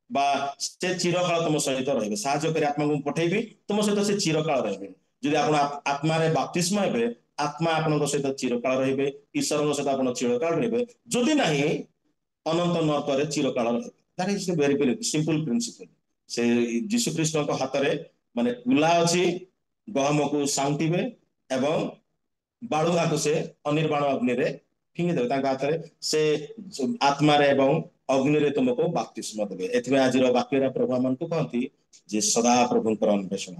ବା ସେ ଚିରକାଳ ତୁମ ସହିତ ରହିବେ, ସାହାଯ୍ୟ କରି ଆତ୍ମାକୁ ପଠେଇବି, ତୁମ ସହିତ ସେ ଚିରକାଳ ରହିବେ। ଯଦି ଆପଣ ଆତ୍ମାରେ ବାପ୍ତିସ୍ମ ହେବେ, ଆତ୍ମା ଆପଣଙ୍କ ସହିତ ଚିରକାଳ ରହିବେ, ଈଶ୍ୱରଙ୍କ ସହିତ ଆପଣ ଚିରକାଳ ରହିବେ। ଯଦି ନାହିଁ ଅନନ୍ତ ନର୍କରେ ଚିରକାଳ ରହିବେ। That is very very simple principal. ସେ ଯୀଶୁଖ୍ରୀଷ୍ଟଙ୍କ ହାତରେ ମାନେ କୁଲା ଅଛି, ଗହମକୁ ସାଉଁଟିବେ ଏବଂ ବାଳୁଗାକୁ ସେ ଅନିର୍ବାଣ ଅଗ୍ନିରେ ଫିଙ୍ଗିଦେବେ। ତାଙ୍କ ହାତରେ ସେ ଆତ୍ମାରେ ଏବଂ ଅଗ୍ନିରେ ତୁମକୁ ବାପ୍ତିସ୍ମ ଦେବେ। ଏଥିପାଇଁ ଆଜିର ବାକ୍ୟରେ ପ୍ରଭୁ ଆମମାନଙ୍କୁ କହନ୍ତି ଯେ ସଦା ପ୍ରଭୁଙ୍କର ଅନ୍ୱେଷଣ,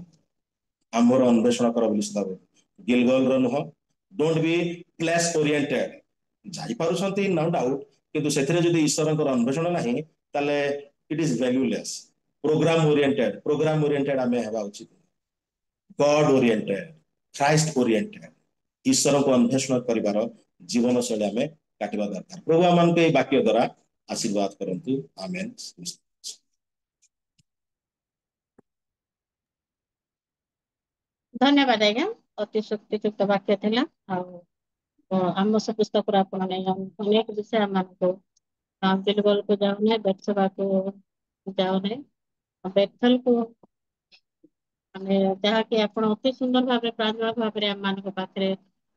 ଆମ୍ଭର ଅନ୍ୱେଷଣ କର ବୋଲି ସଦା ଗିଲଗଲର ନୁହଁ। Don't B place oriented. ଯାଇପାରୁଛନ୍ତି ନୋ ଡାଉଟ, କିନ୍ତୁ ସେଥିରେ ଯଦି ଈଶ୍ୱରଙ୍କର ଅନ୍ୱେଷଣ ନାହିଁ ତାହେଲେ ଇଟ୍ ଇଜ ଭ୍ୟାଲ୍ୟୁଲେସ୍। ପ୍ରୋଗ୍ରାମ ଓରିଏଣ୍ଟେଡ ଆମେ ହେବା ଉଚିତ। ଗଡ ଓରିଏଣ୍ଟେଡ, ଖ୍ରାଇଷ୍ଟ ଓରିଏଣ୍ଟେଡ, ଈଶ୍ୱରଙ୍କୁ ଅନ୍ୱେଷଣ କରିବାର ଜୀବନ ଶୈଳୀ ଆମେ କାଟିବା ଦରକାର। ପ୍ରଭୁ ଆମମାନଙ୍କୁ ଏହି ବାକ୍ୟ ଦ୍ୱାରା ଆଶୀର୍ବାଦ କରନ୍ତୁ। ଆମେନ୍।
ଧନ୍ୟବାଦ ଆଜ୍ଞା, ଅତି ଶକ୍ତିଯୁକ୍ତ ବାକ୍ୟ ଥିଲା। ଆଉ ଆମ ପୁସ୍ତକରୁ ଆପଣ ଅନେକ ବିଷୟ ଆମମାନଙ୍କୁ ଗିଲଗଲକୁ ଯାଉନାହିଁ, ବେର୍ସେବାକୁ ଯାଉନାହିଁ, ବେଥେଲକୁ ଆମେ ଯାହାକି ଆପଣ ଅତି ସୁନ୍ଦର ଭାବରେ ପ୍ରାଞ୍ଜଳ ଭାବରେ ଆମମାନଙ୍କ ପାଖରେ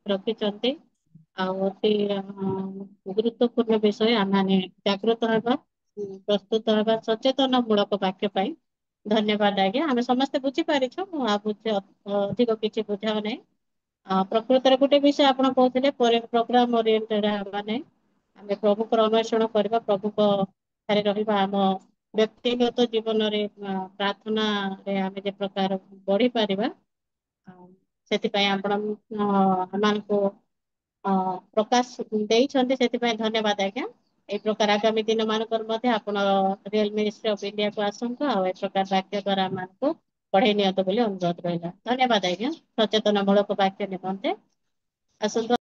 ରଖିଛନ୍ତି। ଆଉ ଅତି ଗୁରୁତ୍ୱପୂର୍ଣ୍ଣ ବିଷୟ ଆମମାନେ ଜାଗ୍ରତ ହେବା, ପ୍ରସ୍ତୁତ ହେବା ସଚେତନ ମୂଳକ ବାକ୍ୟ ପାଇଁ। ଧନ୍ୟବାଦ ଆଜ୍ଞା, ଆମେ ସମସ୍ତେ ବୁଝିପାରିଛୁ। ମୁଁ ଅଧିକ କିଛି ବୁଝାଉ ନାହିଁ। ପ୍ରକୃତରେ ଗୋଟେ ବିଷୟ ଆପଣ କହୁଥିଲେ ପ୍ରୋଗ୍ରାମ ଓରିଏଣ୍ଟେଡ ହେବା ନାହିଁ, ଆମେ ପ୍ରଭୁଙ୍କର ଅନ୍ୱେଷଣ କରିବା, ପ୍ରଭୁଙ୍କ ଠାରେ ରହିବା। ଆମ ବ୍ୟକ୍ତିଗତ ଜୀବନରେ ପ୍ରାର୍ଥନାରେ ଆମେ ଯେ ପ୍ରକାର ବଢିପାରିବା, ସେଥିପାଇଁ ଆପଣ ଆମମାନଙ୍କୁ ପ୍ରକାଶ ଦେଇଛନ୍ତି, ସେଥିପାଇଁ ଧନ୍ୟବାଦ ଆଜ୍ଞା। ଏଇ ପ୍ରକାର ଆଗାମୀ ଦିନ ମାନଙ୍କର ମଧ୍ୟ ଆପଣ ରିଏଲ ମିନିଷ୍ଟ୍ରି ଅଫ ଇଣ୍ଡିଆକୁ ଆସନ୍ତୁ ଆଉ ଏ ପ୍ରକାର ବାକ୍ୟ ଦ୍ୱାରା ଆମମାନଙ୍କୁ ପଢେଇ ନିଅନ୍ତୁ ବୋଲି ଅନୁରୋଧ ରହିଲା। ଧନ୍ୟବାଦ ଆଜ୍ଞା, ସଚେତନ ମୂଳକ ବାକ୍ୟ ନିମନ୍ତେ। ଆସନ୍ତୁ।